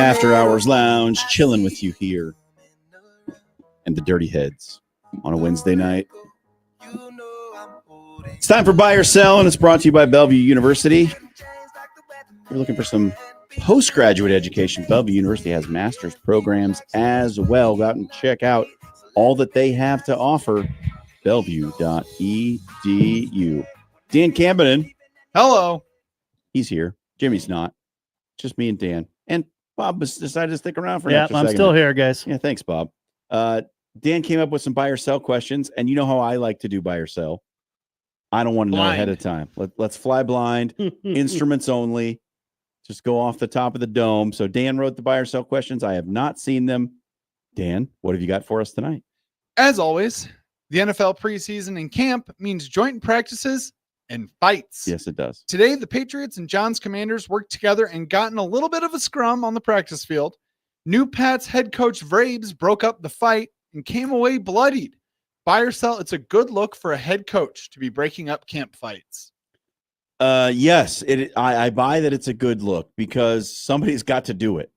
After Hours Lounge, chilling with you here. And the Dirty Heads on a Wednesday night. It's time for Buy or Sell, and it's brought to you by Bellevue University. If you're looking for some postgraduate education, Bellevue University has master's programs as well. Go out and check out all that they have to offer. Bellevue.edu. Dan Camden. Hello. He's here. Jimmy's not. Just me and Dan. And Bob decided to stick around for an extra I'm second. still here, guys. Yeah, thanks, Bob. Dan came up with some buy or sell questions, and you know how I like to do buy or sell. I don't want to know ahead of time. Let's fly blind, instruments only. Just go off the top of the dome. So Dan wrote the buy or sell questions. I have not seen them. Dan, what have you got for us tonight? As always, the NFL preseason and camp means joint practices and fights. Yes, it does. Today, the Patriots and John's Commanders worked together and got in a little bit of a scrum on the practice field. New Pats head coach Vrabes broke up the fight and came away bloodied. Buy or sell, it's a good look for a head coach to be breaking up camp fights. Yes, I buy that it's a good look because somebody's got to do it.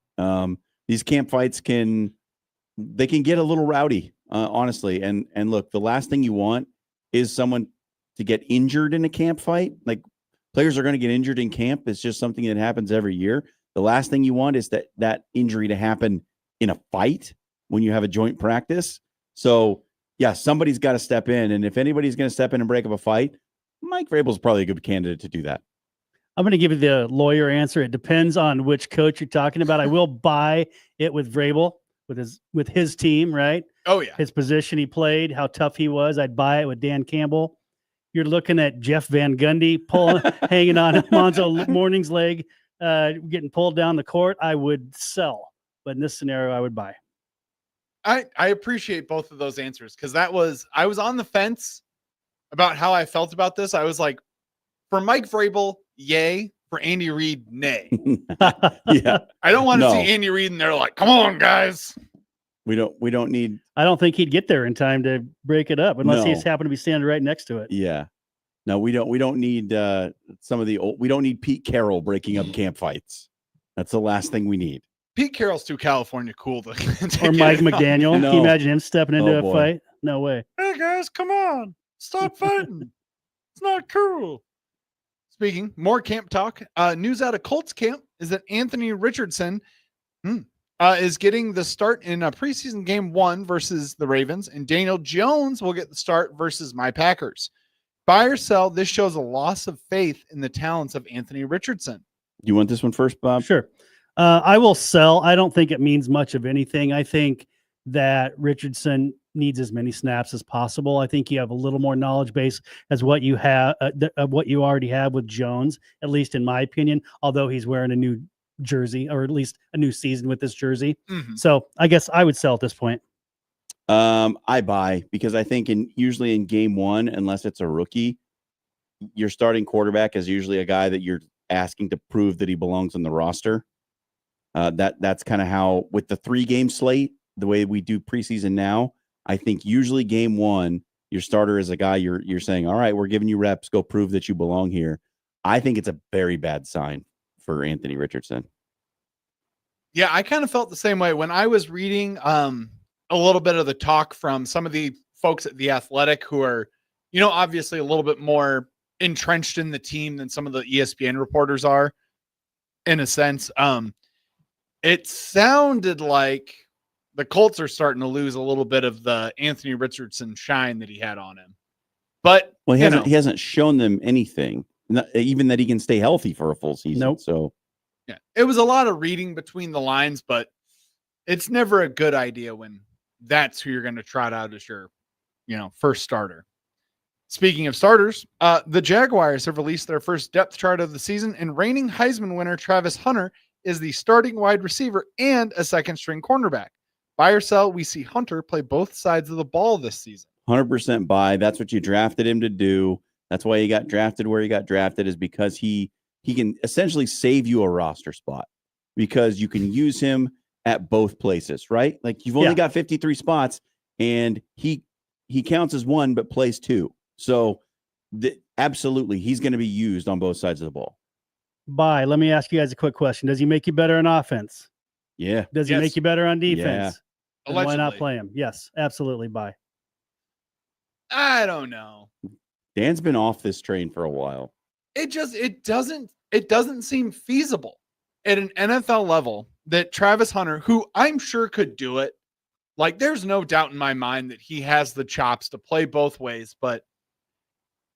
These camp fights can get a little rowdy, honestly. And look, the last thing you want is someone to get injured in a camp fight. Like, players are going to get injured in camp. It's just something that happens every year. The last thing you want is that injury to happen in a fight when you have a joint practice. So, yeah, somebody's got to step in. And if anybody's going to step in and break up a fight, Mike Vrabel's probably a good candidate to do that. I'm going to give you the lawyer answer. It depends on which coach you're talking about. I will buy it with Vrabel, with his team, right? Oh, yeah. His position he played, how tough he was. I'd buy it with Dan Campbell. You're looking at Jeff Van Gundy hanging on Monzo Morning's leg, getting pulled down the court. I would sell. But in this scenario, I would buy. I appreciate both of those answers because I was on the fence about how I felt about this. I was like, for Mike Vrabel, yay. For Andy Reid, nay. Yeah. I don't want to see Andy Reid and they're like, come on, guys. We don't need. I don't think he'd get there in time to break it up unless he's happened to be standing right next to it. Yeah. No, we don't need some of the old. We don't need Pete Carroll breaking up camp fights. That's the last thing we need. Pete Carroll's too California cool to or Mike McDaniel. No. Can you imagine him stepping into a fight? No way. Hey guys, come on. Stop fighting. It's not cool. Speaking more camp talk, news out of Colts camp is that Anthony Richardson is getting the start in a preseason game 1 versus the Ravens, and Daniel Jones will get the start versus my Packers. Buy or sell, this shows a loss of faith in the talents of Anthony Richardson. You want this one first, Bob? Sure. I will sell. I don't think it means much of anything. I think that Richardson needs as many snaps as possible. I think you have a little more knowledge base as what you have, what you already have with Jones, at least in my opinion, although he's wearing a new jersey or at least a new season with this jersey. Mm-hmm. So I guess I would sell at this point. I buy because I think usually in game 1, unless it's a rookie, your starting quarterback is usually a guy that you're asking to prove that he belongs on the roster. That's kind of how with the 3-game slate, the way we do preseason now, I think usually game 1, your starter is a guy you're saying, all right, we're giving you reps, go prove that you belong here. I think it's a very bad sign for Anthony Richardson. Yeah, I kind of felt the same way when I was reading a little bit of the talk from some of the folks at The Athletic who are, obviously a little bit more entrenched in the team than some of the ESPN reporters are, in a sense. It sounded like the Colts are starting to lose a little bit of the Anthony Richardson shine that he had on him. But he hasn't shown them anything, even that he can stay healthy for a full season. Nope. So yeah, it was a lot of reading between the lines, but it's never a good idea when that's who you're going to trot out as your, first starter. Speaking of starters, the Jaguars have released their first depth chart of the season, and reigning Heisman winner Travis Hunter is the starting wide receiver and a second-string cornerback. Buy or sell, we see Hunter play both sides of the ball this season. 100% buy. That's what you drafted him to do. That's why he got drafted where he got drafted, is because he can essentially save you a roster spot because you can use him at both places, right? Like you've only got 53 spots and he counts as 1 but plays 2. So absolutely, he's going to be used on both sides of the ball. Buy. Let me ask you guys a quick question. Does he make you better in offense? Yeah. Does he make you better on defense? Yeah. Why not play him? Yes, absolutely. Bye. I don't know. Dan's been off this train for a while. It doesn't seem feasible at an NFL level that Travis Hunter, who I'm sure could do it, like there's no doubt in my mind that he has the chops to play both ways, but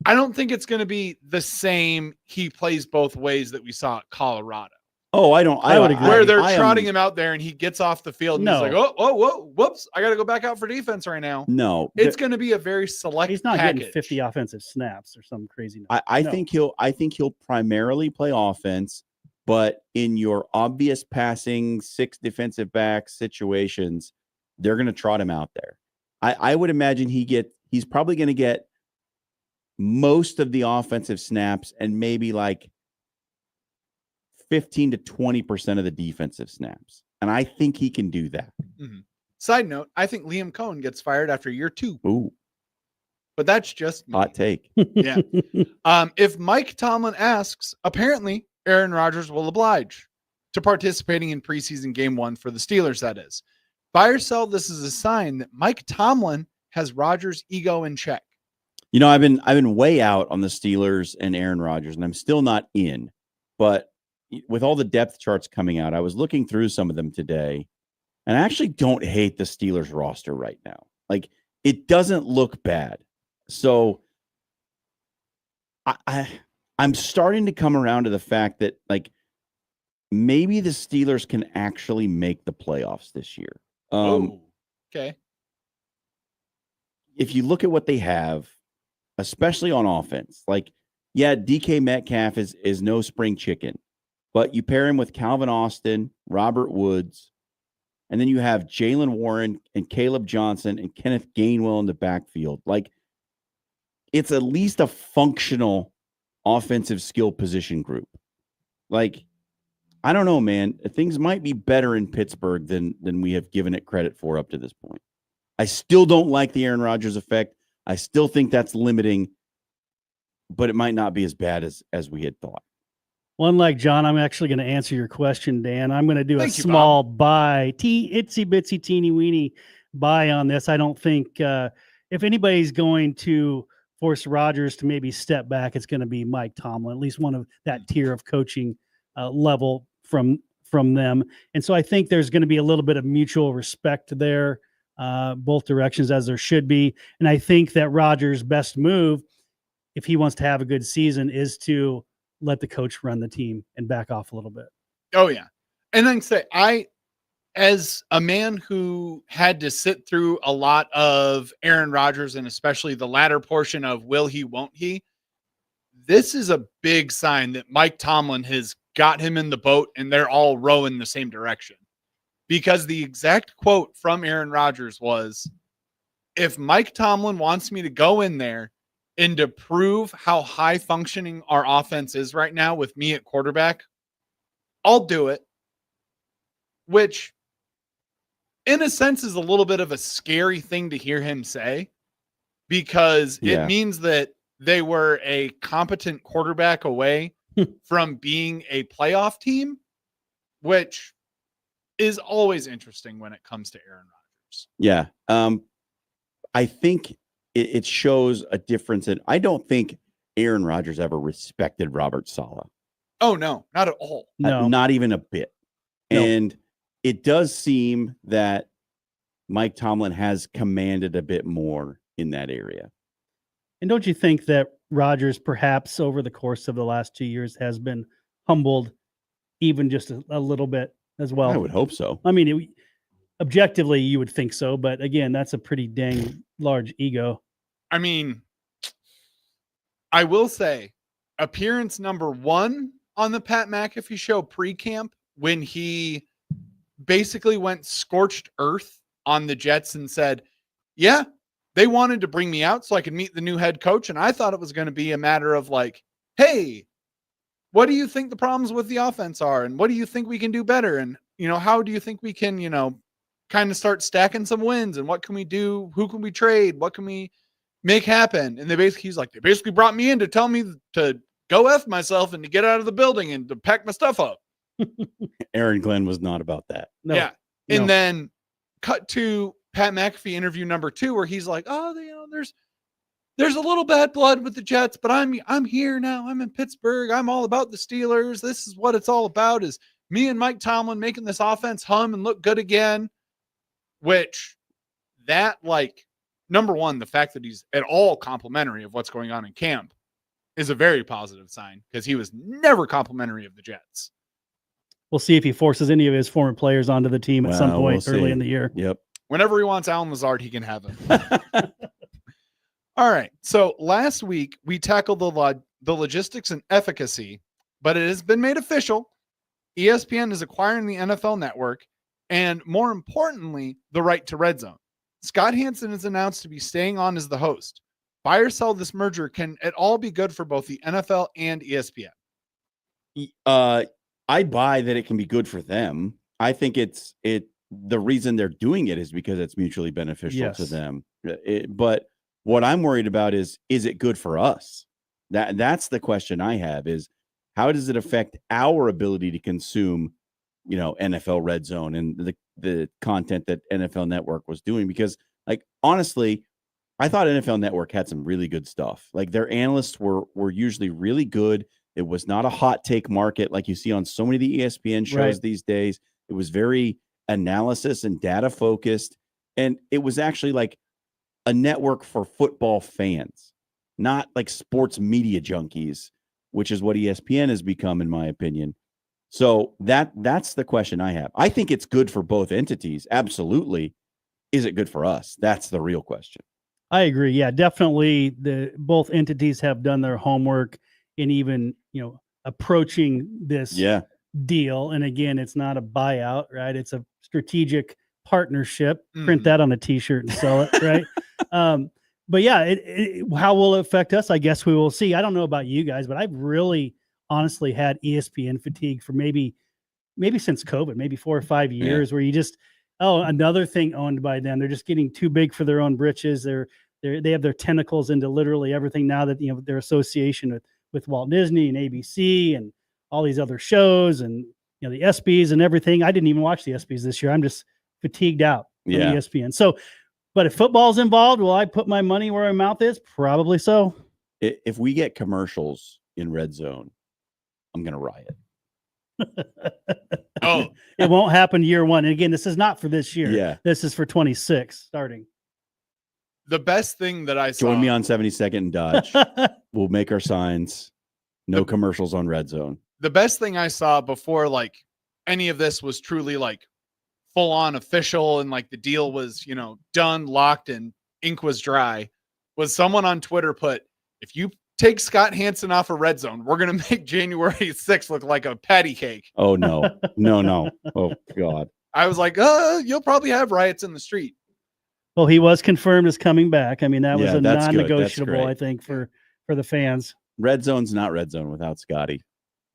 I don't think it's going to be the same he plays both ways that we saw at Colorado. Oh, I would agree. Where they're trotting him out there and he gets off the field and he's like, whoa, whoops, I got to go back out for defense right now. No, it's going to be a very select. He's not package. getting 50 offensive snaps or some crazy. I think he'll primarily play offense, but in your obvious passing 6 defensive back situations, they're going to trot him out there. I would imagine he's probably going to get most of the offensive snaps and maybe like 15 to 20% of the defensive snaps. And I think he can do that. Mm-hmm. Side note, I think Liam Cohen gets fired after year 2. Ooh. But that's just me. Hot take. Yeah. If Mike Tomlin asks, apparently Aaron Rodgers will oblige to participating in preseason game 1 for the Steelers, that is. Buy or sell, this is a sign that Mike Tomlin has Rodgers' ego in check. You know, I've been way out on the Steelers and Aaron Rodgers, and I'm still not in. But with all the depth charts coming out, I was looking through some of them today, and I actually don't hate the Steelers roster right now. Like, it doesn't look bad. So I'm starting to come around to the fact that, like, maybe the Steelers can actually make the playoffs this year. Okay. If you look at what they have, especially on offense, like, yeah, DK Metcalf is no spring chicken. But you pair him with Calvin Austin, Robert Woods, and then you have Jalen Warren and Caleb Johnson and Kenneth Gainwell in the backfield. Like, it's at least a functional offensive skill position group. Like, I don't know, man. Things might be better in Pittsburgh than we have given it credit for up to this point. I still don't like the Aaron Rodgers effect. I still think that's limiting, but it might not be as bad as we had thought. Well, unlike John, I'm actually going to answer your question, Dan. I'm going to do a small buy, itsy bitsy teeny weeny buy on this. I don't think if anybody's going to force Rodgers to maybe step back, it's going to be Mike Tomlin, at least one of that tier of coaching level from them. And so I think there's going to be a little bit of mutual respect there, both directions, as there should be. And I think that Rodgers' best move, if he wants to have a good season, is to let the coach run the team and back off a little bit. Oh, yeah. And then say, as a man who had to sit through a lot of Aaron Rodgers and especially the latter portion of will he, won't he, this is a big sign that Mike Tomlin has got him in the boat and they're all rowing the same direction. Because the exact quote from Aaron Rodgers was, if Mike Tomlin wants me to go in there and to prove how high functioning our offense is right now with me at quarterback, I'll do it. Which, in a sense, is a little bit of a scary thing to hear him say, because it means that they were a competent quarterback away from being a playoff team, which is always interesting when it comes to Aaron Rodgers. Yeah. I think it shows a difference in, I don't think Aaron Rodgers ever respected Robert Saleh. Oh, no, not at all. No. Not even a bit. No. And it does seem that Mike Tomlin has commanded a bit more in that area. And don't you think that Rodgers, perhaps over the course of the last 2 years, has been humbled even just a little bit as well? I would hope so. I mean, objectively, you would think so. But again, that's a pretty dang large ego. I mean, I will say, appearance number 1 on the Pat McAfee show pre-camp, when he basically went scorched earth on the Jets and said, yeah, they wanted to bring me out so I could meet the new head coach. And I thought it was going to be a matter of like, hey, what do you think the problems with the offense are? And what do you think we can do better? And, how do you think we can, kind of start stacking some wins? And what can we do? Who can we trade? What can we make happen? And they basically brought me in to tell me to go F myself and to get out of the building and to pack my stuff up. Aaron Glenn was not about that. No. Yeah. And then cut to Pat McAfee interview number 2, where he's like, oh, there's a little bad blood with the Jets, but I'm here now. I'm in Pittsburgh. I'm all about the Steelers. This is what it's all about, is me and Mike Tomlin making this offense hum and look good again. Which that, like, number one, the fact that he's at all complimentary of what's going on in camp is a very positive sign, because he was never complimentary of the Jets. We'll see if he forces any of his former players onto the team at some point early in the year. Yep. Whenever he wants Alan Lazard, he can have him. All right. So last week we tackled the logistics and efficacy, but it has been made official. ESPN is acquiring the NFL Network, and more importantly, the right to Red Zone. Scott Hansen is announced to be staying on as the host. Buy or sell this merger, can it all be good for both the NFL and ESPN? I buy that it can be good for them. I think the reason they're doing it is because it's mutually beneficial to them. But what I'm worried about is it good for us? That's the question I have, is how does it affect our ability to consume, NFL Red Zone and the content that NFL Network was doing? Because, like, honestly, I thought NFL Network had some really good stuff. Like, their analysts were usually really good. It was not a hot take market like you see on so many of the ESPN shows these days. It was very analysis and data focused. And it was actually like a network for football fans, not like sports media junkies, which is what ESPN has become, in my opinion. So that's the question I have. I think it's good for both entities. Absolutely. Is it good for us? That's the real question. I agree. Yeah, definitely. Both entities have done their homework in even, approaching this deal. And again, it's not a buyout, right? It's a strategic partnership. Print that on a t-shirt and sell it, right? But yeah, how will it affect us? I guess we will see. I don't know about you guys, but I've really honestly had ESPN fatigue for maybe since COVID, maybe 4 or 5 years, where you just, another thing owned by them. They're just getting too big for their own britches. They have their tentacles into literally everything now that, their association with Walt Disney and ABC and all these other shows and, the ESPYs and everything. I didn't even watch the ESPYs this year. I'm just fatigued out from ESPN. So, but if football's involved, will I put my money where my mouth is? Probably so. If we get commercials in Red Zone, I'm going to riot. It won't happen year one. And again, this is not for this year. Yeah. This is for 26 starting. The best thing that I saw. Join me on 72nd and Dodge. We'll make our signs. No commercials on Red Zone. The best thing I saw before, like, any of this was truly, like, full on official and, like, the deal was, done, locked, and ink was dry, was someone on Twitter put, if you take Scott Hansen off of Red Zone, we're going to make January 6th look like a patty cake. Oh, no. No. Oh, God. I was like, you'll probably have riots in the street. Well, he was confirmed as coming back. I mean, that was a that's non-negotiable, I think, for the fans. Red Zone's not Red Zone without Scotty.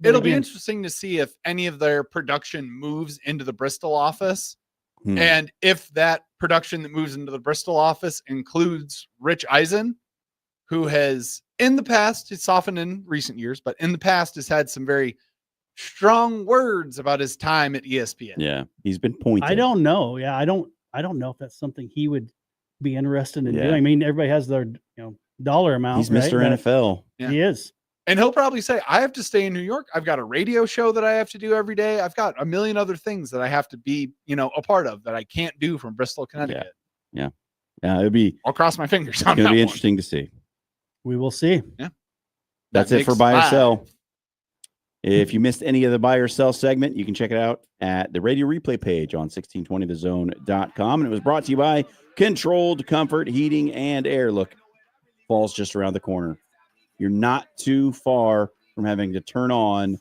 It'll be interesting to see if any of their production moves into the Bristol office. And if that production that moves into the Bristol office includes Rich Eisen, who has in the past, it's softened in recent years, but in the past has had some very strong words about his time at ESPN. Yeah, he's been pointed. I don't know. Yeah, I don't know if that's something he would be interested in doing. I mean, everybody has their dollar amount. He's Mr. NFL. Yeah. He is. And he'll probably say, I have to stay in New York. I've got a radio show that I have to do every day. I've got a million other things that I have to be, a part of that I can't do from Bristol, Connecticut. Yeah. It'll be. I'll cross my fingers. It's going to be interesting to see. We will see. Yeah. That's it for Buy or Sell. If you missed any of the Buy or Sell segment, you can check it out at the radio replay page on 1620thezone.com. And it was brought to you by Controlled Comfort Heating and Air. Look, fall's just around the corner. You're not too far from having to turn on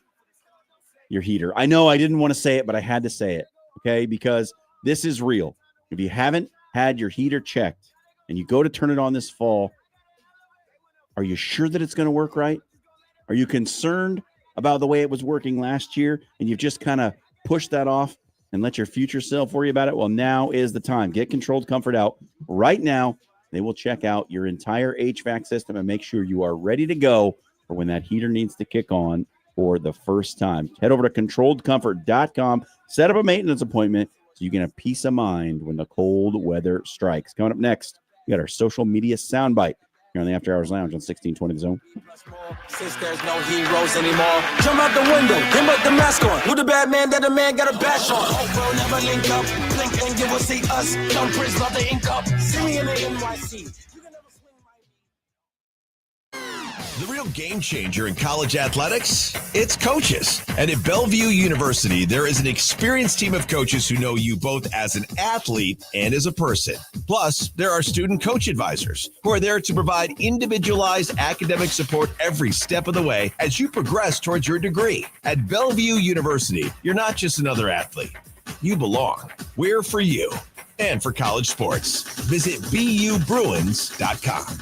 your heater. I know I didn't want to say it, but I had to say it, okay? Because this is real. If you haven't had your heater checked and you go to turn it on this fall, are you sure that it's going to work right? Are you concerned about the way it was working last year and you've just kind of pushed that off and let your future self worry about it? Well, now is the time. Get Controlled Comfort out right now. They will check out your entire HVAC system and make sure you are ready to go for when that heater needs to kick on for the first time. Head over to controlledcomfort.com. Set up a maintenance appointment so you can have peace of mind when the cold weather strikes. Coming up next, we got our social media soundbite here on the After Hours Lounge on 1620 The Zone. Since there's no heroes anymore, jump out the window, then put the mask on. Who the bad man that the man got a bash on? Hope we'll never link up. Blink and you will see us. Thumbprints love the ink up. See me in the NYC. The real game changer in college athletics, it's coaches. And at Bellevue University, there is an experienced team of coaches who know you both as an athlete and as a person. Plus, there are student coach advisors who are there to provide individualized academic support every step of the way as you progress towards your degree. At Bellevue University, you're not just another athlete. You belong. We're for you and for college sports. Visit BUBruins.com.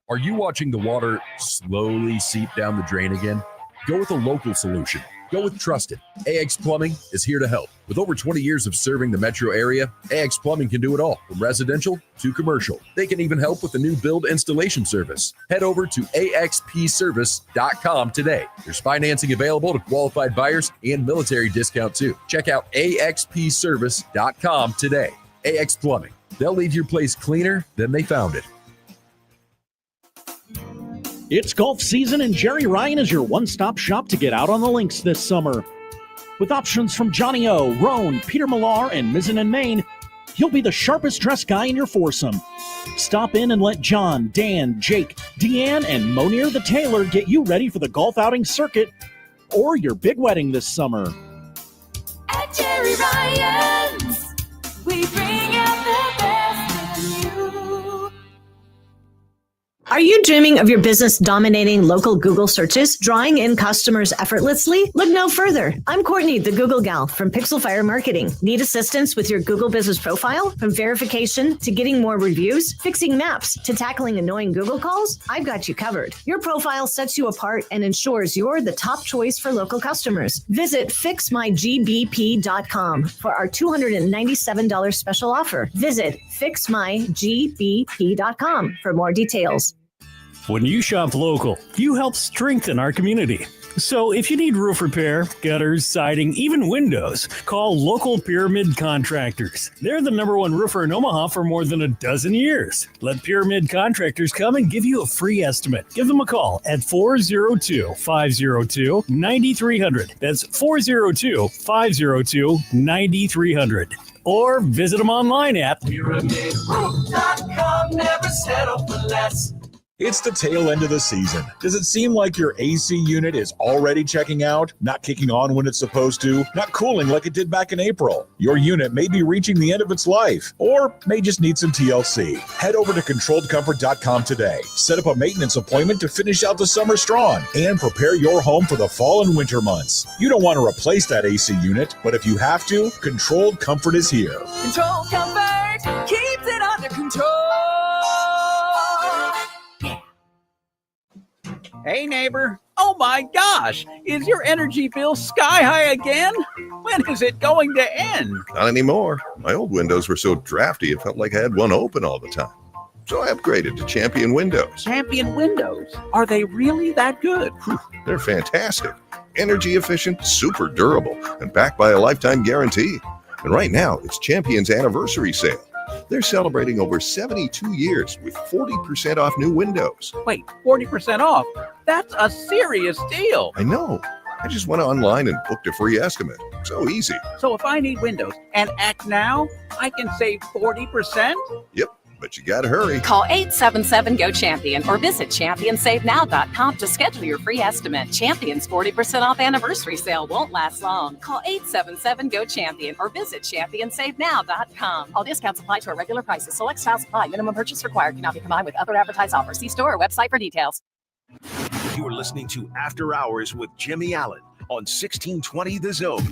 Are you watching the water slowly seep down the drain again? Go with a local solution. Go with trusted. AX Plumbing is here to help. With over 20 years of serving the metro area, AX Plumbing can do it all, from residential to commercial. They can even help with the new build installation service. Head over to axpservice.com today. There's financing available to qualified buyers and military discount too. Check out axpservice.com today. AX Plumbing. They'll leave your place cleaner than they found it. It's golf season, and Jerry Ryan is your one-stop shop to get out on the links this summer. With options from Johnny O, Roan, Peter Millar, and Mizzen and Main, you'll be the sharpest dressed guy in your foursome. Stop in and let John, Dan, Jake, Deanne, and Monir the Tailor get you ready for the golf outing circuit or your big wedding this summer. At Jerry Ryan's, we bring out the best in you. Are you dreaming of your business dominating local Google searches, drawing in customers effortlessly? Look no further. I'm Courtney, the Google gal from Pixel Fire Marketing. Need assistance with your Google business profile? From verification to getting more reviews, fixing maps to tackling annoying Google calls? I've got you covered. Your profile sets you apart and ensures you're the top choice for local customers. Visit fixmygbp.com for our $297 special offer. Visit fixmygbp.com for more details. When you shop local, you help strengthen our community. So if you need roof repair, gutters, siding, even windows, call local Pyramid Contractors. They're the #1 roofer in Omaha for more than a dozen years. Let Pyramid Contractors come and give you a free estimate. Give them a call at 402-502-9300. That's 402-502-9300. Or visit them online at PyramidRoof.com. Never settle for less. It's the tail end of the season. Does it seem like your AC unit is already checking out, not kicking on when it's supposed to, not cooling like it did back in April? Your unit may be reaching the end of its life, or may just need some TLC. Head over to controlledcomfort.com today. Set up a maintenance appointment to finish out the summer strong and prepare your home for the fall and winter months. You don't want to replace that AC unit, but if you have to, Controlled Comfort is here. Control Comfort keeps it under control. Hey, neighbor. Oh my gosh, is your energy bill sky high again? When is it going to end? Not anymore. My old windows were so drafty it felt like I had one open all the time. So I upgraded to Champion Windows. Champion Windows? Are they really that good? They're fantastic. Energy efficient, super durable, and backed by a lifetime guarantee. And right now, it's Champion's anniversary sale. They're celebrating over 72 years with 40% off new windows. Wait, 40% off? That's a serious deal. I know. I just went online and booked a free estimate. So easy. So if I need windows and act now, I can save 40%? Yep, but you gotta hurry. Call 877-GO-CHAMPION or visit ChampionSaveNow.com to schedule your free estimate. Champion's 40% off anniversary sale won't last long. Call 877-GO-CHAMPION or visit ChampionSaveNow.com. All discounts apply to our regular prices. Select styles apply. Minimum purchase required. Cannot be combined with other advertised offers. See store or website for details. You are listening to After Hours with Jimmy Allen on 1620 The Zone.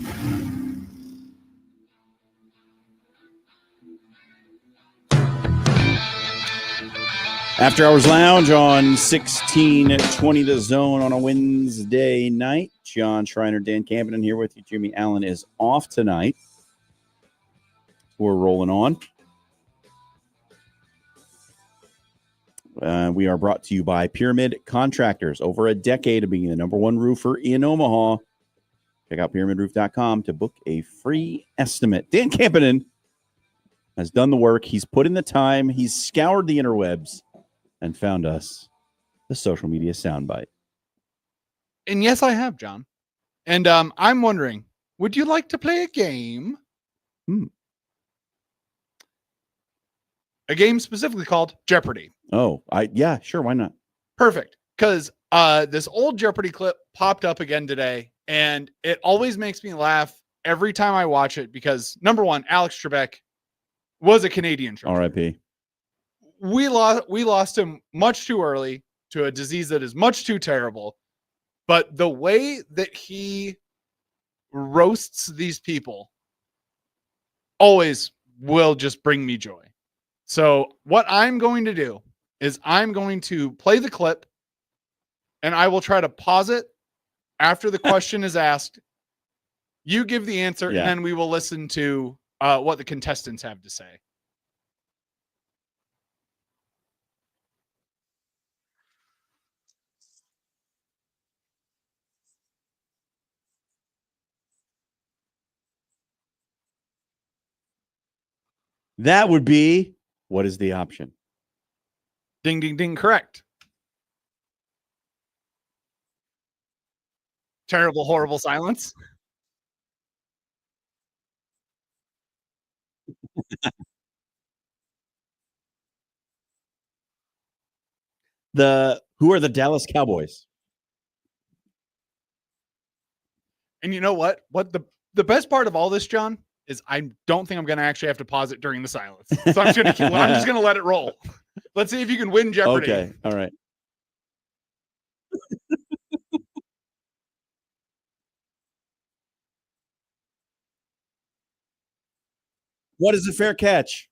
After Hours Lounge on 1620 The Zone on a Wednesday night. John Schreiner, Dan Campion here with you. Jimmy Allen is off tonight. We're rolling on. We are brought to you by Pyramid Contractors. Over a decade of being the number one roofer in Omaha. Check out pyramidroof.com to book a free estimate. Dan Campinen has done the work. He's put in the time. He's scoured the interwebs and found us the social media soundbite. And yes, I have, John. And I'm wondering, would you like to play a game? A game specifically called Jeopardy. Oh, yeah, sure. Why not? Perfect. Because this old Jeopardy clip popped up again today, and it always makes me laugh every time I watch it because, number one, Alex Trebek was a Canadian treasure. R.I.P. We lost him much too early to a disease that is much too terrible. But the way that he roasts these people always will just bring me joy. So what I'm going to do is I'm going to play the clip and I will try to pause it after the question is asked. You give the answer and then we will listen to what the contestants have to say. That would be, what is the option? Ding, ding, ding. Correct. Terrible, horrible silence. Who are the Dallas Cowboys? And you know what? What the best part of all this, John, is I don't think I'm going to actually have to pause it during the silence. So I'm just going to let it roll. Let's see if you can win Jeopardy. Okay. All right. What is a fair catch?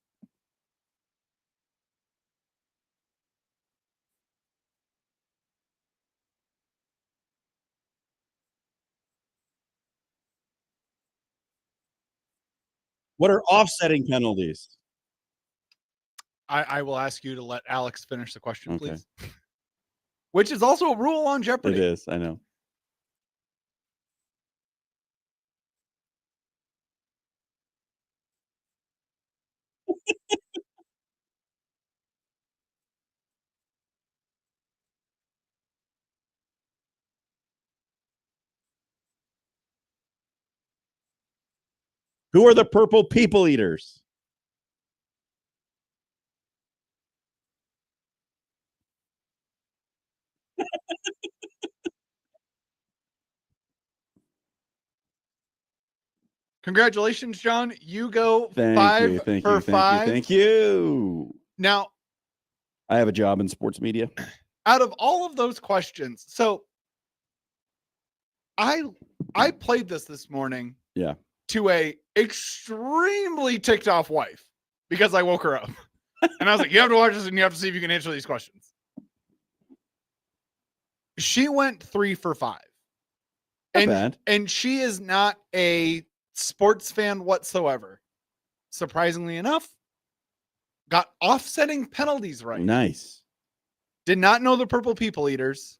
What are offsetting penalties? I will ask you to let Alex finish the question, please. Which is also a rule on Jeopardy. It is, I know. Who are the purple people eaters? Congratulations, John. You go Thank 5 you, for 5. Thank you. Now, I have a job in sports media. Out of all of those questions, so I played this morning. Yeah. To a extremely ticked off wife because I woke her up. And I was like, you have to watch this and you have to see if you can answer these questions. She went 3 for 5. Not bad. And she is not a sports fan whatsoever. Surprisingly enough, got offsetting penalties right. Nice. Did not know the purple people eaters.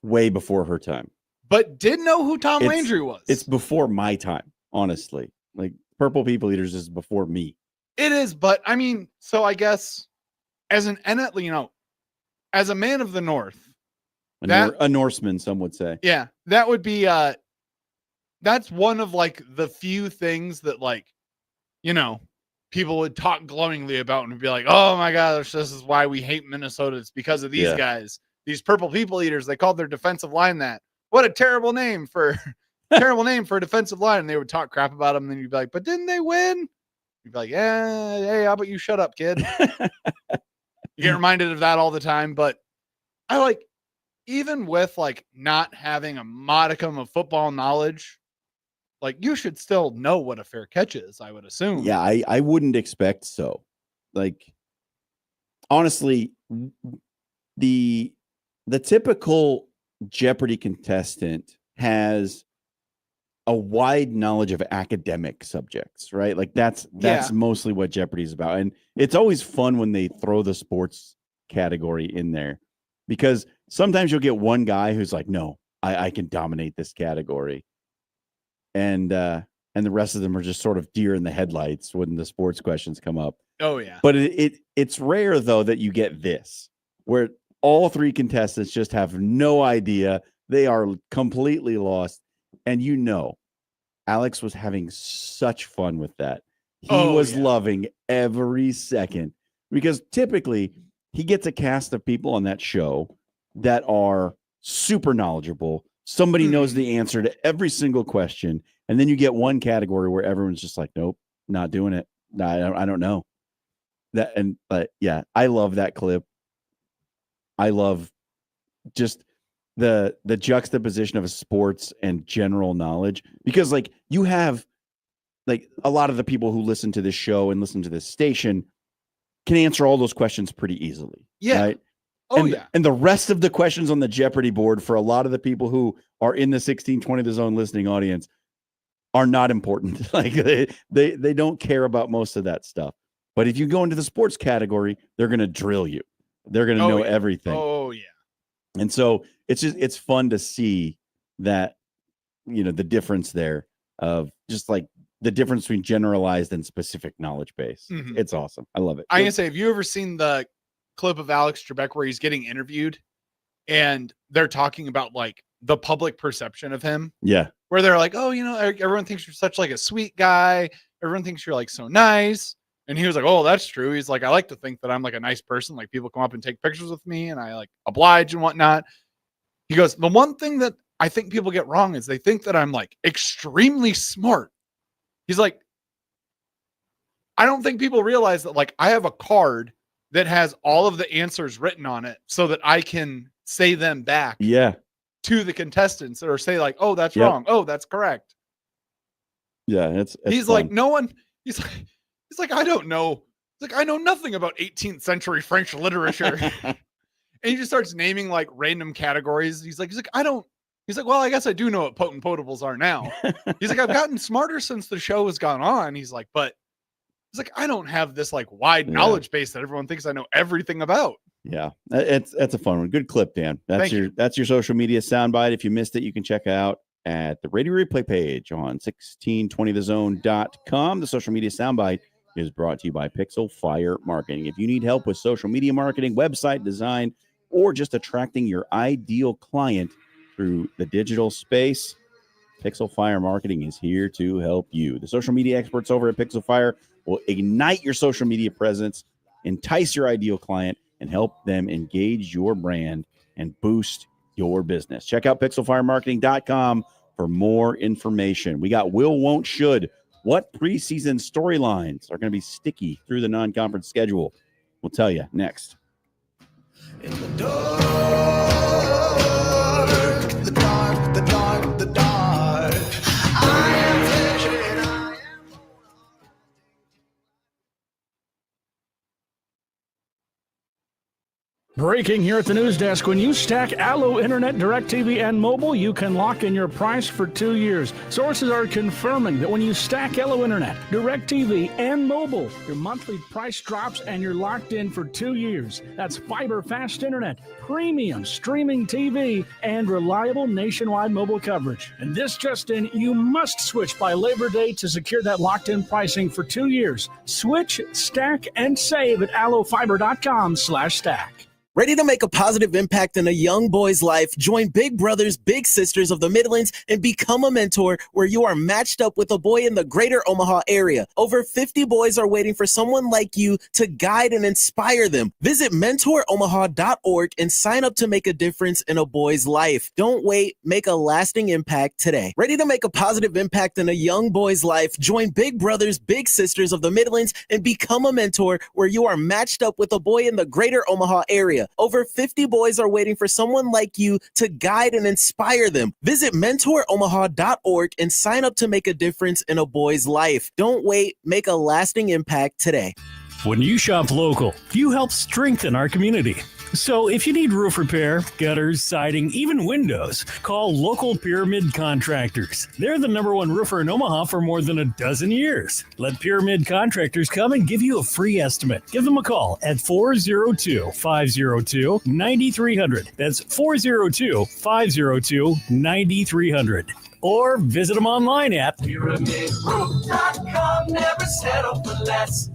Way before her time. But did know who Tom Landry was. It's before my time, honestly. Like, purple people eaters is before me. It is, but I mean, so I guess as an as a man of the North, a Norseman, some would say. Yeah, that would be that's one of like the few things that people would talk glowingly about and be like, oh my gosh, this is why we hate Minnesota. It's because of these guys, these purple people eaters. They called their defensive line that. What a terrible name for a defensive line. And they would talk crap about them. And then you'd be like, but didn't they win? You'd be like, yeah, hey, how about you shut up, kid? You get reminded of that all the time. But I even with not having a modicum of football knowledge, you should still know what a fair catch is, I would assume. Yeah, I wouldn't expect so. Honestly, the typical Jeopardy contestant has a wide knowledge of academic subjects, right? That's mostly what Jeopardy is about. And it's always fun when they throw the sports category in there, because sometimes you'll get one guy who's like, no, I can dominate this category. And the rest of them are just sort of deer in the headlights when the sports questions come up. Oh yeah. But it's rare though that you get this, where all three contestants just have no idea. They are completely lost. And Alex was having such fun with that. He was loving every second, because typically he gets a cast of people on that show that are super knowledgeable. Somebody knows the answer to every single question. And then you get one category where everyone's just like, nope, not doing it. I don't know that. And yeah, I love that clip. I love just the juxtaposition of sports and general knowledge, because like you have like a lot of the people who listen to this show and listen to this station can answer all those questions pretty easily. Yeah. Right? Oh, And the rest of the questions on the Jeopardy board for a lot of the people who are in the 1620 The Zone listening audience are not important. Like they don't care about most of that stuff. But if you go into the sports category, they're going to drill you. They're going to know everything. Oh yeah. And so it's fun to see that, the difference there of just like the difference between generalized and specific knowledge base. Mhm. It's awesome. I love it. I'm gonna say, have you ever seen the clip of Alex Trebek where he's getting interviewed and they're talking about like the public perception of him? Yeah. Where they're like, oh, everyone thinks you're such like a sweet guy. Everyone thinks you're like so nice. And he was like, oh, that's true. He's like, I like to think that I'm like a nice person. Like people come up and take pictures with me and I like oblige and whatnot. He goes, the one thing that I think people get wrong is they think that I'm like extremely smart. He's like, I don't think people realize that like I have a card that has all of the answers written on it so that I can say them back to the contestants, or say like, oh, that's wrong. Oh, that's correct. Yeah. It's he's fun. like, no one, he's like, I don't know. He's like, I know nothing about 18th century French literature. And he just starts naming like random categories. He's like, I don't. He's like, well, I guess I do know what potent potables are now. He's like, I've gotten smarter since the show has gone on. He's like, but he's like, I don't have this like wide knowledge base that everyone thinks I know everything about. Yeah, it's a fun one. Good clip, Dan. That's your social media soundbite. If you missed it, you can check out at the radio replay page on 1620thezone.com. The social media soundbite is brought to you by Pixel Fire Marketing. If you need help with social media marketing, website design, or just attracting your ideal client through the digital space, Pixel Fire Marketing is here to help you. The social media experts over at Pixel Fire will ignite your social media presence, entice your ideal client, and help them engage your brand and boost your business. Check out pixelfiremarketing.com for more information. We got will, won't, should. What preseason storylines are going to be sticky through the non-conference schedule? We'll tell you next. In the dark, the dark, the dark, the dark. I am fishing, I am. Breaking here at the news desk. When you stack Allo Internet, DirecTV, and mobile, you can lock in your price for 2 years. Sources are confirming that when you stack Allo Internet, DirecTV, and mobile, your monthly price drops and you're locked in for 2 years. That's fiber fast internet, premium streaming TV, and reliable nationwide mobile coverage. And this just in, you must switch by Labor Day to secure that locked-in pricing for 2 years. Switch, stack, and save at allofiber.com/stack. Ready to make a positive impact in a young boy's life? Join Big Brothers Big Sisters of the Midlands and become a mentor where you are matched up with a boy in the greater Omaha area. Over 50 boys are waiting for someone like you to guide and inspire them. Visit mentoromaha.org and sign up to make a difference in a boy's life. Don't wait. Make a lasting impact today. Ready to make a positive impact in a young boy's life? Join Big Brothers Big Sisters of the Midlands and become a mentor where you are matched up with a boy in the greater Omaha area. Over 50 boys are waiting for someone like you to guide and inspire them. Visit mentoromaha.org and sign up to make a difference in a boy's life. Don't wait. Make a lasting impact today. When you shop local, you help strengthen our community. So if you need roof repair, gutters, siding, even windows, call local Pyramid Contractors. They're the #1 roofer in Omaha for more than a dozen years. Let Pyramid Contractors come and give you a free estimate. Give them a call at 402-502-9300. That's 402-502-9300. Or visit them online at PyramidRoof.com. Never settle for less.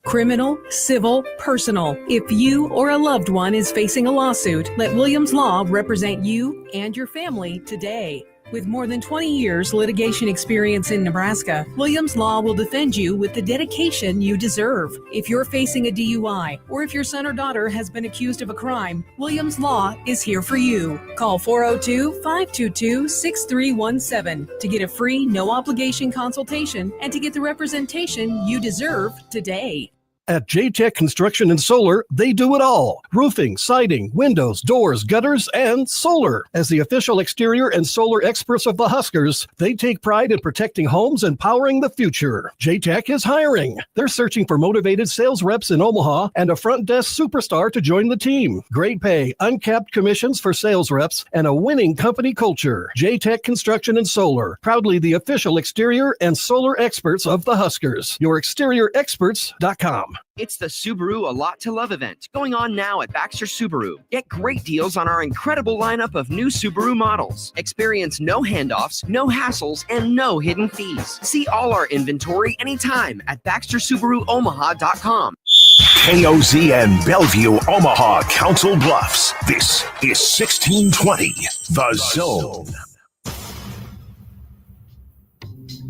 Criminal, civil, personal. If you or a loved one is facing a lawsuit, let Williams Law represent you and your family today. With more than 20 years litigation experience in Nebraska, Williams Law will defend you with the dedication you deserve. If you're facing a DUI or if your son or daughter has been accused of a crime, Williams Law is here for you. Call 402-522-6317 to get a free, no-obligation consultation and to get the representation you deserve today. At J-Tech Construction and Solar, they do it all. Roofing, siding, windows, doors, gutters, and solar. As the official exterior and solar experts of the Huskers, they take pride in protecting homes and powering the future. J-Tech is hiring. They're searching for motivated sales reps in Omaha and a front desk superstar to join the team. Great pay, uncapped commissions for sales reps, and a winning company culture. J-Tech Construction and Solar, proudly the official exterior and solar experts of the Huskers. YourExteriorExperts.com. It's the Subaru A Lot to Love event going on now at Baxter Subaru. Get great deals on our incredible lineup of new Subaru models. Experience no handoffs, no hassles, and no hidden fees. See all our inventory anytime at BaxterSubaruOmaha.com. KOZ and Bellevue, Omaha, Council Bluffs. This is 1620, The Zone.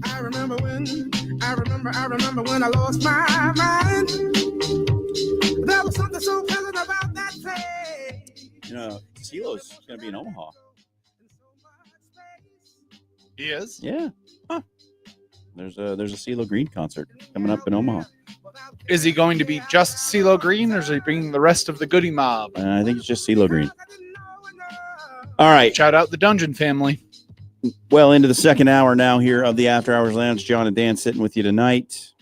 I remember when I lost my mind. There was something so pleasant about that place. You know, CeeLo's going to be in Omaha. He is? Yeah. Huh. There's a CeeLo Green concert coming up in Omaha. Is he going to be just CeeLo Green, or is he bringing the rest of the Goody Mob? I think it's just CeeLo Green. All right. Shout out the Dungeon family. Well, into the second hour now here of the After Hours Lounge. John and Dan sitting with you tonight.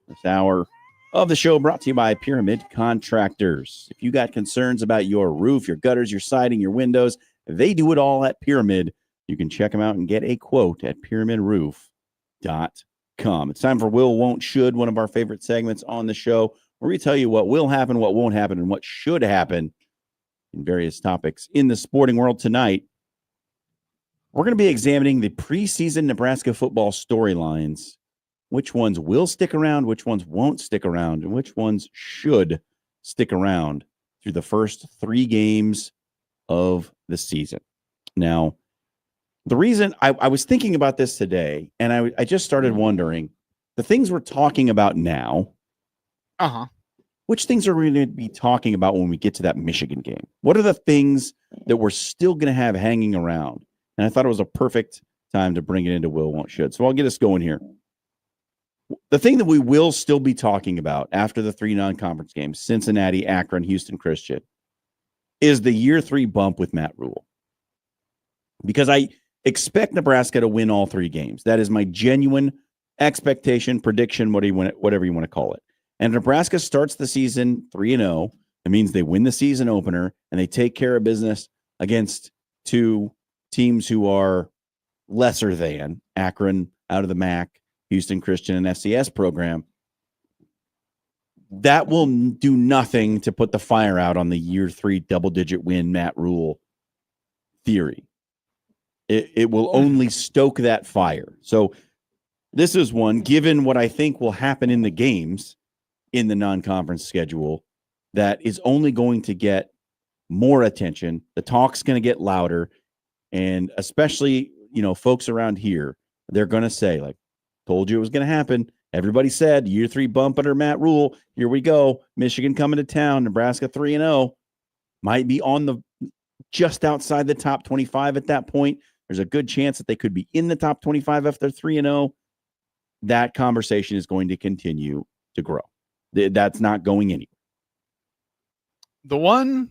This hour of the show brought to you by Pyramid Contractors. If you got concerns about your roof, your gutters, your siding, your windows, they do it all at Pyramid. You can check them out and get a quote at pyramidroof.com. It's time for Will, Won't, Should, one of our favorite segments on the show, where we tell you what will happen, what won't happen, and what should happen in various topics in the sporting world. Tonight, we're going to be examining the preseason Nebraska football storylines. Which ones will stick around, which ones won't stick around, and which ones should stick around through the first 3 games of the season. Now, the reason I was thinking about this today, and I just started wondering, the things we're talking about now, which things are we going to be talking about when we get to that Michigan game? What are the things that we're still going to have hanging around? And I thought it was a perfect time to bring it into Will, Won't, Should. So I'll get us going here. The thing that we will still be talking about after the 3 non-conference games, Cincinnati, Akron, Houston Christian, is the year 3 bump with Matt Rule. Because I expect Nebraska to win all 3 games. That is my genuine expectation, prediction, whatever you want to call it. And Nebraska starts the season 3-0. It means they win the season opener and they take care of business against 2 teams who are lesser than Akron out of the MAC, Houston Christian, and FCS program. That will do nothing to put the fire out on the year 3 double-digit win Matt Rule theory. It will only stoke that fire. So this is one, given what I think will happen in the games in the non-conference schedule, that is only going to get more attention. The talk's going to get louder. And especially, folks around here, they're going to say, like, told you it was going to happen. Everybody said year 3 bump under Matt Rule. Here we go. Michigan coming to town. Nebraska 3-0. Might be on the just outside the top 25 at that point. There's a good chance that they could be in the top 25 after 3-0. That conversation is going to continue to grow. That's not going anywhere. The one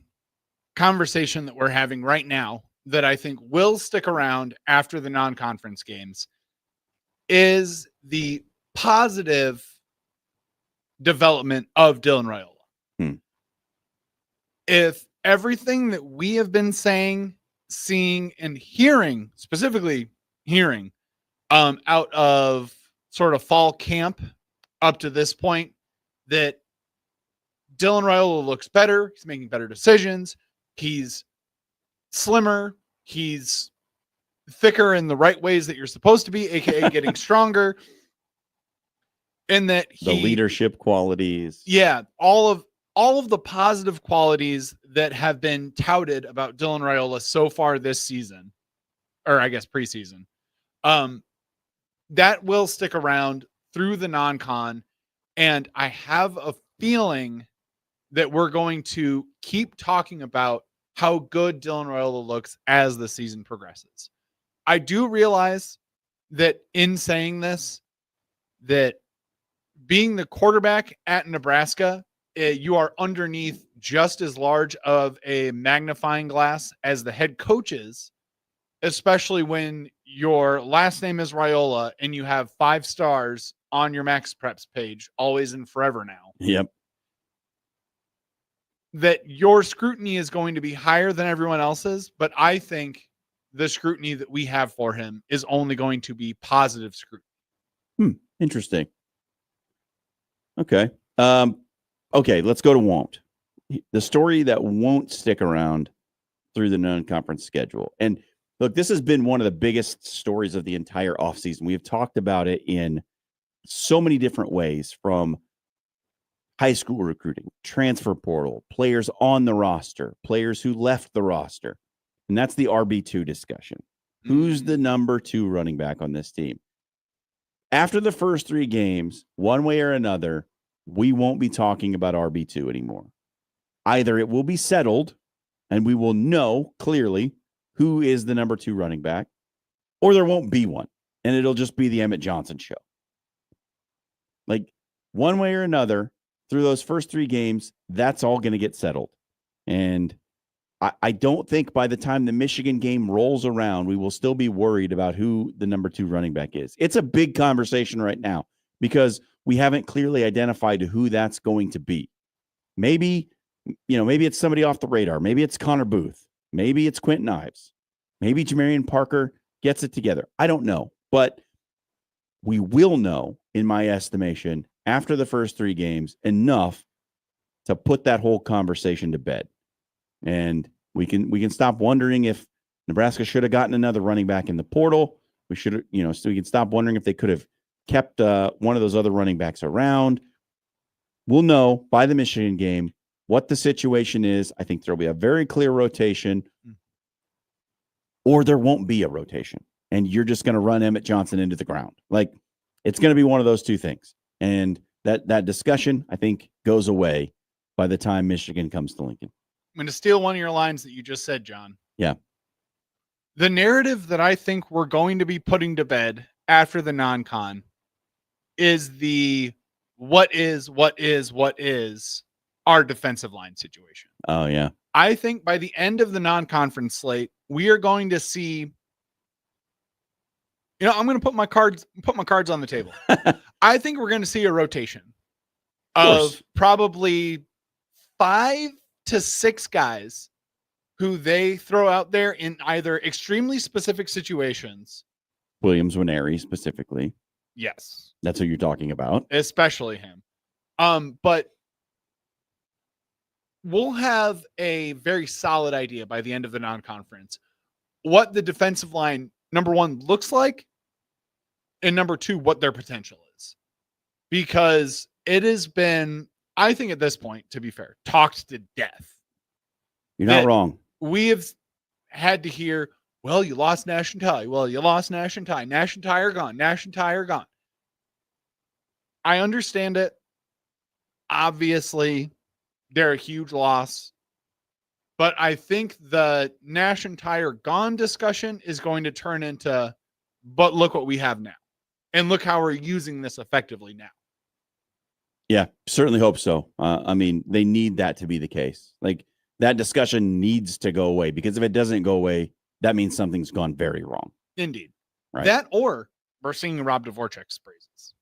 conversation that we're having right now that I think will stick around after the non-conference games is the positive development of Dylan Raiola. if everything that we have been saying, seeing, and hearing, specifically hearing, out of sort of fall camp up to this point, that Dylan Raiola looks better, he's making better decisions, he's slimmer, he's thicker in the right ways that you're supposed to be, aka getting stronger, and that the leadership qualities, all of the positive qualities that have been touted about Dylan Raiola so far this season, or I guess preseason, that will stick around through the non-con, and I have a feeling that we're going to keep talking about how good Dylan Raiola looks as the season progresses. I do realize that in saying this, that being the quarterback at Nebraska, you are underneath just as large of a magnifying glass as the head coaches, especially when your last name is Raiola and you have 5 stars on your Max Preps page, always and forever now. Yep. That your scrutiny is going to be higher than everyone else's, but I think the scrutiny that we have for him is only going to be positive scrutiny. Interesting. Okay. Okay, let's go to won't. The story that won't stick around through the non-conference schedule. And look, this has been one of the biggest stories of the entire offseason. We have talked about it in so many different ways, from high school recruiting, transfer portal, players on the roster, players who left the roster. And that's the RB2 discussion. Who's the number 2 running back on this team? After the first 3 games, one way or another, we won't be talking about RB2 anymore. Either it will be settled and we will know clearly who is the number 2 running back, or there won't be one and it'll just be the Emmett Johnson show. Like, one way or another, through those first 3 games, that's all going to get settled. And I don't think by the time the Michigan game rolls around, we will still be worried about who the number 2 running back is. It's a big conversation right now because we haven't clearly identified who that's going to be. Maybe, maybe it's somebody off the radar. Maybe it's Connor Booth. Maybe it's Quentin Ives. Maybe Jamarian Parker gets it together. I don't know. But we will know, in my estimation, after the first 3 games, enough to put that whole conversation to bed. And we can stop wondering if Nebraska should have gotten another running back in the portal. We should, so we can stop wondering if they could have kept one of those other running backs around. We'll know by the Michigan game what the situation is. I think there'll be a very clear rotation, or there won't be a rotation, and you're just going to run Emmett Johnson into the ground. Like, it's going to be one of those 2 things. And that discussion, I think, goes away by the time Michigan comes to Lincoln. I'm going to steal one of your lines that you just said, John. Yeah. The narrative that I think we're going to be putting to bed after the non-con is the what is our defensive line situation. Oh, yeah. I think by the end of the non-conference slate, we are going to see, I'm going to put my cards on the table. I think we're going to see a rotation of probably 5 to 6 guys who they throw out there in either extremely specific situations. Williams Winery specifically. Yes. That's who you're talking about. Especially him. But we'll have a very solid idea by the end of the non-conference what the defensive line, number 1, looks like, and number 2, what their potential is. Because it has been, I think at this point, to be fair, talked to death. You're not wrong. We have had to hear, well, you lost Nash and Ty. Well, you lost Nash and Ty. Nash and Ty are gone. Nash and Ty are gone. I understand it. Obviously, they're a huge loss. But I think the Nash and Ty are gone discussion is going to turn into, but look what we have now. And look how we're using this effectively now. Yeah, certainly hope so. I mean, they need that to be the case. Like, that discussion needs to go away, because if it doesn't go away, that means something's gone very wrong. Indeed. Right. That, or we're singing Rob Dvorak's praises.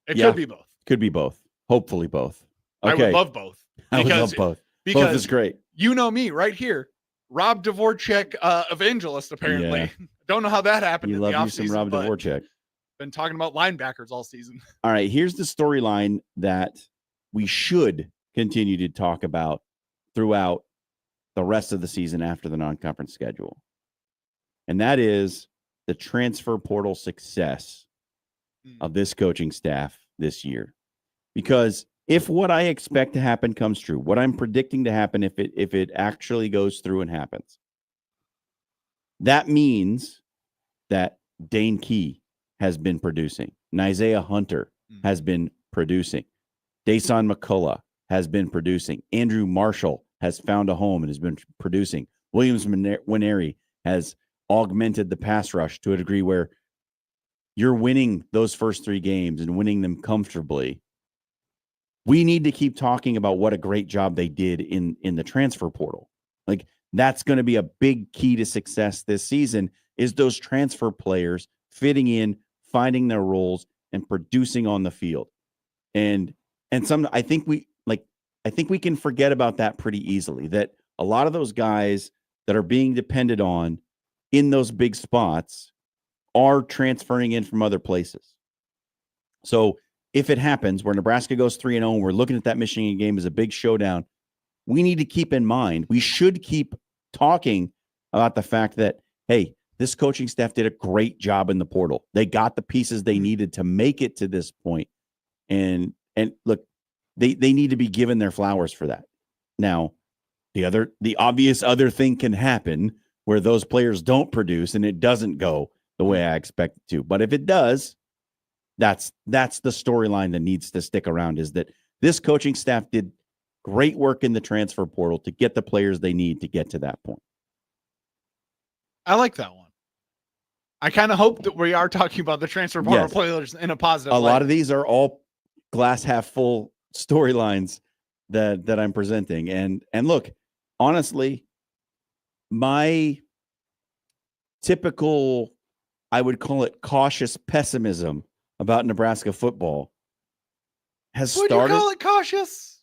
It could be both. Could be both. Hopefully both. Okay. I would love both. I would love both. Because both is great. You know me right here. Rob Dvorak, evangelist, apparently. Yeah. Don't know how that happened You in love the you some offseason, Rob but Dvorak. been talking about linebackers all season. All right, here's the storyline that we should continue to talk about throughout the rest of the season after the non-conference schedule. And that is the transfer portal success of this coaching staff this year. Because if what I expect to happen comes true, what I'm predicting to happen, if it actually goes through and happens, that means that Dane Key has been producing. Isaiah Hunter has been producing. Dason McCullough has been producing. Andrew Marshall has found a home and has been producing. Williams Nwaneri has augmented the pass rush to a degree where you're winning those first 3 games and winning them comfortably. We need to keep talking about what a great job they did in the transfer portal. Like, that's going to be a big key to success this season, is those transfer players fitting in, finding their roles, and producing on the field. And I think we can forget about that pretty easily, that a lot of those guys that are being depended on in those big spots are transferring in from other places. So if it happens where Nebraska goes 3-0 and we're looking at that Michigan game as a big showdown, we need to keep in mind, we should keep talking about the fact that, hey, this coaching staff did a great job in the portal. They got the pieces they needed to make it to this point. And look, they need to be given their flowers for that. Now, the obvious other thing can happen where those players don't produce and it doesn't go the way I expect it to. But if it does, that's the storyline that needs to stick around, is that this coaching staff did great work in the transfer portal to get the players they need to get to that point. I like that one. I kind of hope that we are talking about the transfer portal players in a positive light. A lot of these are all glass half full storylines that I'm presenting. And look, honestly, my typical, I would call it cautious pessimism about Nebraska football has started. Would you call it cautious?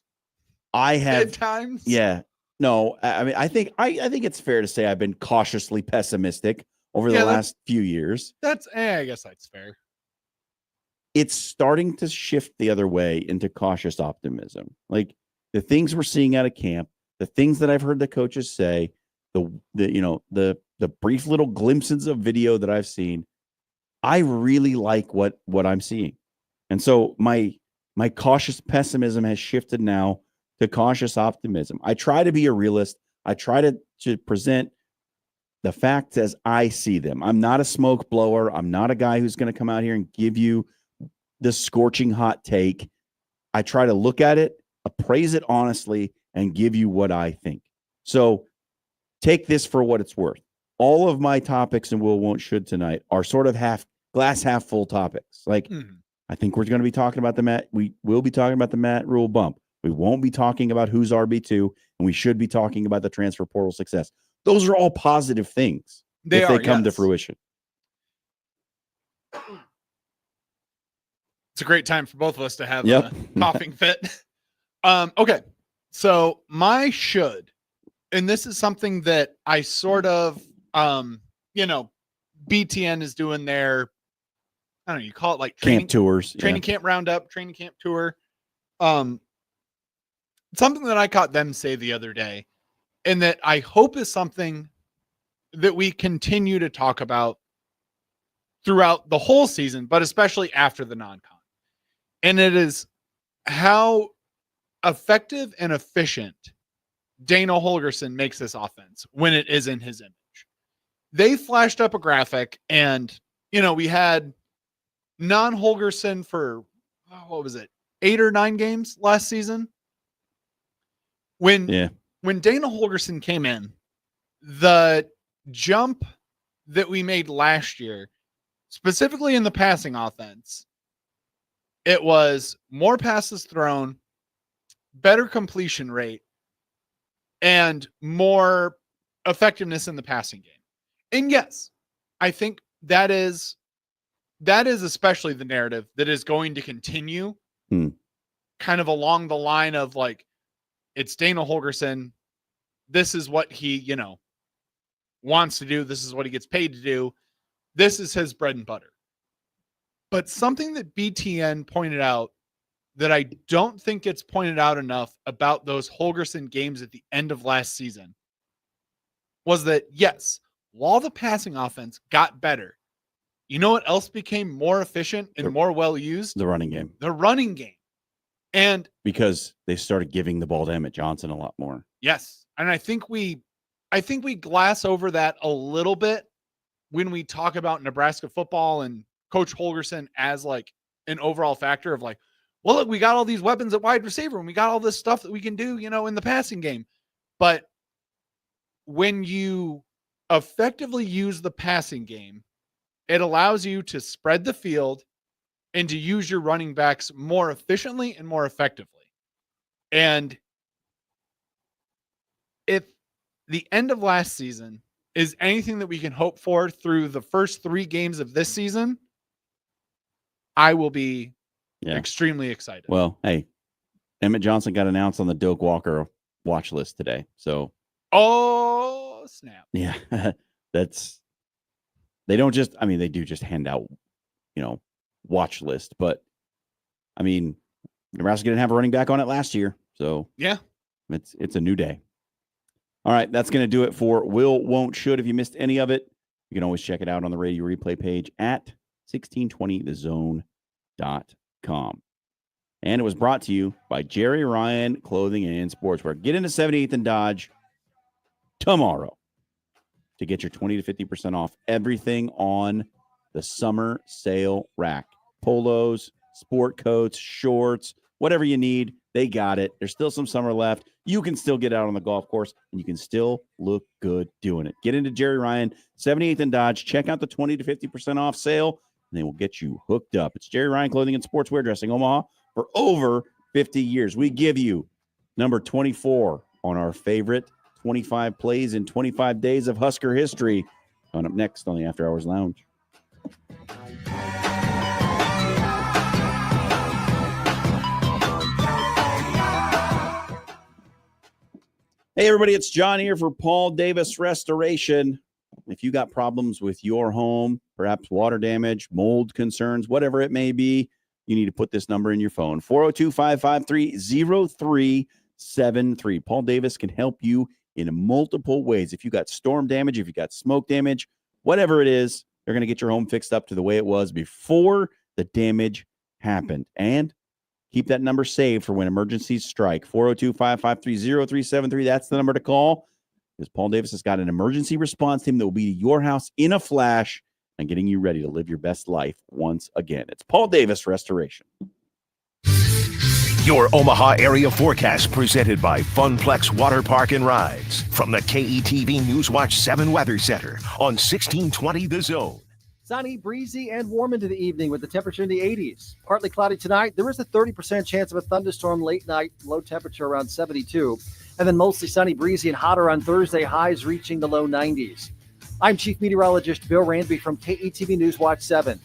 I have at times. Yeah. No, I mean, I think it's fair to say I've been cautiously pessimistic over the last few years. I guess that's fair. It's starting to shift the other way into cautious optimism. Like, the things we're seeing out of camp, the things that I've heard the coaches say, the brief little glimpses of video that I've seen, I really like what I'm seeing. And so my cautious pessimism has shifted now to cautious optimism. I try to be a realist. I try to present the facts as I see them. I'm not a smoke blower. I'm not a guy who's going to come out here and give you the scorching hot take. I try to look at it, appraise it honestly, and give you what I think. So take this for what it's worth. All of my topics and will, won't, should tonight are sort of glass half full topics. Like, I think we're going to be talking about we will be talking about the Matt Rule bump. We won't be talking about who's RB2, and we should be talking about the transfer portal success. Those are all positive things if they come to fruition. It's a great time for both of us to have a coughing fit. Okay. So my should, and this is something that I sort of, BTN is doing their, I don't know, you call it like camp tours, training camp roundup, training camp tour. Something that I caught them say the other day, and that I hope is something that we continue to talk about throughout the whole season, but especially after the non-con. And it is how effective and efficient Dana Holgorsen makes this offense when it is in his image. They flashed up a graphic, and, we had non-Holgorsen for, what was it, 8 or 9 games last season? When Dana Holgorsen came in, the jump that we made last year, specifically in the passing offense, it was more passes thrown, better completion rate, and more effectiveness in the passing game. And yes, I think that is especially the narrative that is going to continue kind of along the line of, like, it's Dana Holgorsen. This is what he, wants to do. This is what he gets paid to do. This is his bread and butter. But something that BTN pointed out that I don't think gets pointed out enough about those Holgorsen games at the end of last season was that, yes, while the passing offense got better, you know what else became more efficient and more well used? The running game. The running game. And because they started giving the ball to Emmett Johnson a lot more. Yes. And I think we gloss over that a little bit when we talk about Nebraska football and Coach Holgorsen as like an overall factor of like, well, look, we got all these weapons at wide receiver and we got all this stuff that we can do, in the passing game. But when you effectively use the passing game, it allows you to spread the field and to use your running backs more efficiently and more effectively. And if the end of last season is anything that we can hope for through the first 3 games of this season, I will be extremely excited. Well, hey, Emmett Johnson got announced on the Doak Walker watch list today. So, oh, snap. Yeah, they don't just, they do just hand out, watch list, but Nebraska didn't have a running back on it last year. So yeah, it's a new day. All right. That's going to do it for Will, Won't, Should. If you missed any of it, you can always check it out on the radio replay page at 1620thezone.com. And it was brought to you by Jerry Ryan Clothing and Sportswear. Get into 78th and Dodge tomorrow to get your 20 to 50% off everything on the summer sale rack. Polos, sport coats, shorts, whatever you need, they got it. There's still some summer left. You can still get out on the golf course, and you can still look good doing it. Get into Jerry Ryan, 78th and Dodge. Check out the 20 to 50% off sale, and they will get you hooked up. It's Jerry Ryan Clothing and Sportswear, dressing Omaha for over 50 years. We give you number 24 on our favorite 25 plays in 25 days of Husker history. Coming up next on the After Hours Lounge. Hey, everybody, it's John here for Paul Davis Restoration. If you got problems with your home, perhaps water damage, mold concerns, whatever it may be, you need to put this number in your phone, 402-553-0373. Paul Davis can help you in multiple ways. If you got storm damage, if you got smoke damage, whatever it is, they're going to get your home fixed up to the way it was before the damage happened. And keep that number saved for when emergencies strike. 402-553-0373. That's the number to call, because Paul Davis has got an emergency response team that will be to your house in a flash and getting you ready to live your best life once again. It's Paul Davis Restoration. Your Omaha area forecast presented by Funplex Water Park and Rides from the KETV Newswatch 7 Weather Center on 1620 The Zone. Sunny, breezy, and warm into the evening with the temperature in the 80s. Partly cloudy tonight. There is a 30% chance of a thunderstorm late night, low temperature around 72. And then mostly sunny, breezy, and hotter on Thursday, highs reaching the low 90s. I'm Chief Meteorologist Bill Ranby from KETV Newswatch 7.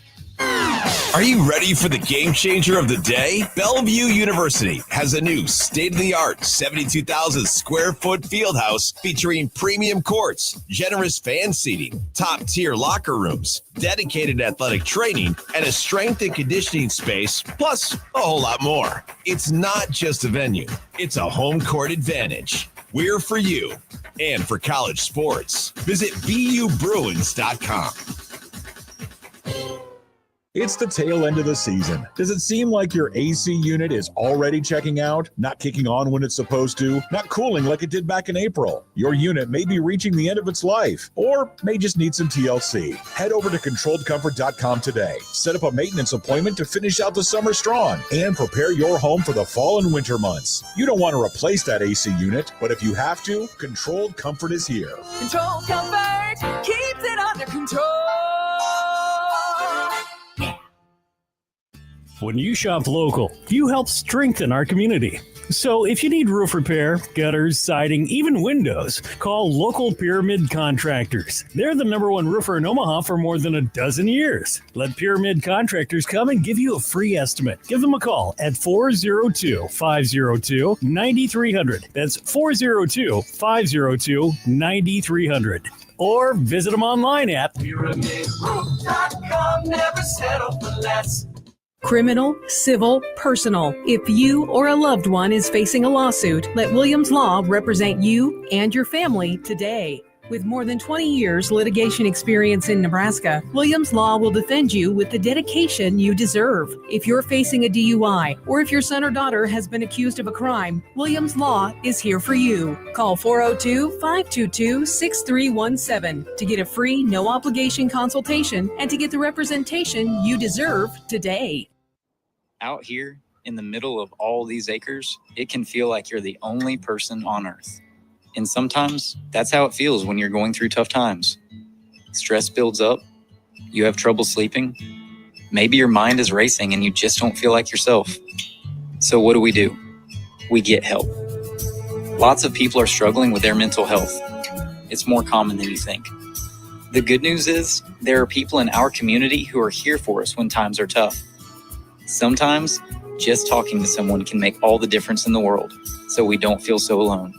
Are you ready for the game changer of the day? Bellevue University has a new state-of-the-art 72,000 square foot field house featuring premium courts, generous fan seating, top-tier locker rooms, dedicated athletic training, and a strength and conditioning space, plus a whole lot more. It's not just a venue, it's a home court advantage. We're for you and for college sports. Visit BUBruins.com. It's the tail end of the season. Does it seem like your AC unit is already checking out, not kicking on when it's supposed to, not cooling like it did back in April? Your unit may be reaching the end of its life, or may just need some TLC. Head over to ControlledComfort.com today. Set up a maintenance appointment to finish out the summer strong and prepare your home for the fall and winter months. You don't want to replace that AC unit, but if you have to, Controlled Comfort is here. Controlled Comfort keeps it under control. When you shop local, you help strengthen our community. So if you need roof repair, gutters, siding, even windows, call local Pyramid Contractors. They're the #1 roofer in Omaha for more than a dozen years. Let Pyramid Contractors come and give you a free estimate. Give them a call at 402-502-9300. That's 402-502-9300. Or visit them online at PyramidRoof.com. Never settle for less. Criminal, civil, personal. If you or a loved one is facing a lawsuit, let Williams Law represent you and your family today. With more than 20 years litigation experience in Nebraska, Williams Law will defend you with the dedication you deserve. If you're facing a DUI or if your son or daughter has been accused of a crime, Williams Law is here for you. Call 402-522-6317 to get a free, no-obligation consultation and to get the representation you deserve today. Out here in the middle of all these acres, it can feel like you're the only person on earth. And sometimes that's how it feels when you're going through tough times. Stress builds up, you have trouble sleeping, maybe your mind is racing and you just don't feel like yourself. So what do? We get help. Lots of people are struggling with their mental health. It's more common than you think. The good news is there are people in our community who are here for us when times are tough. Sometimes just talking to someone can make all the difference in the world, so we don't feel so alone.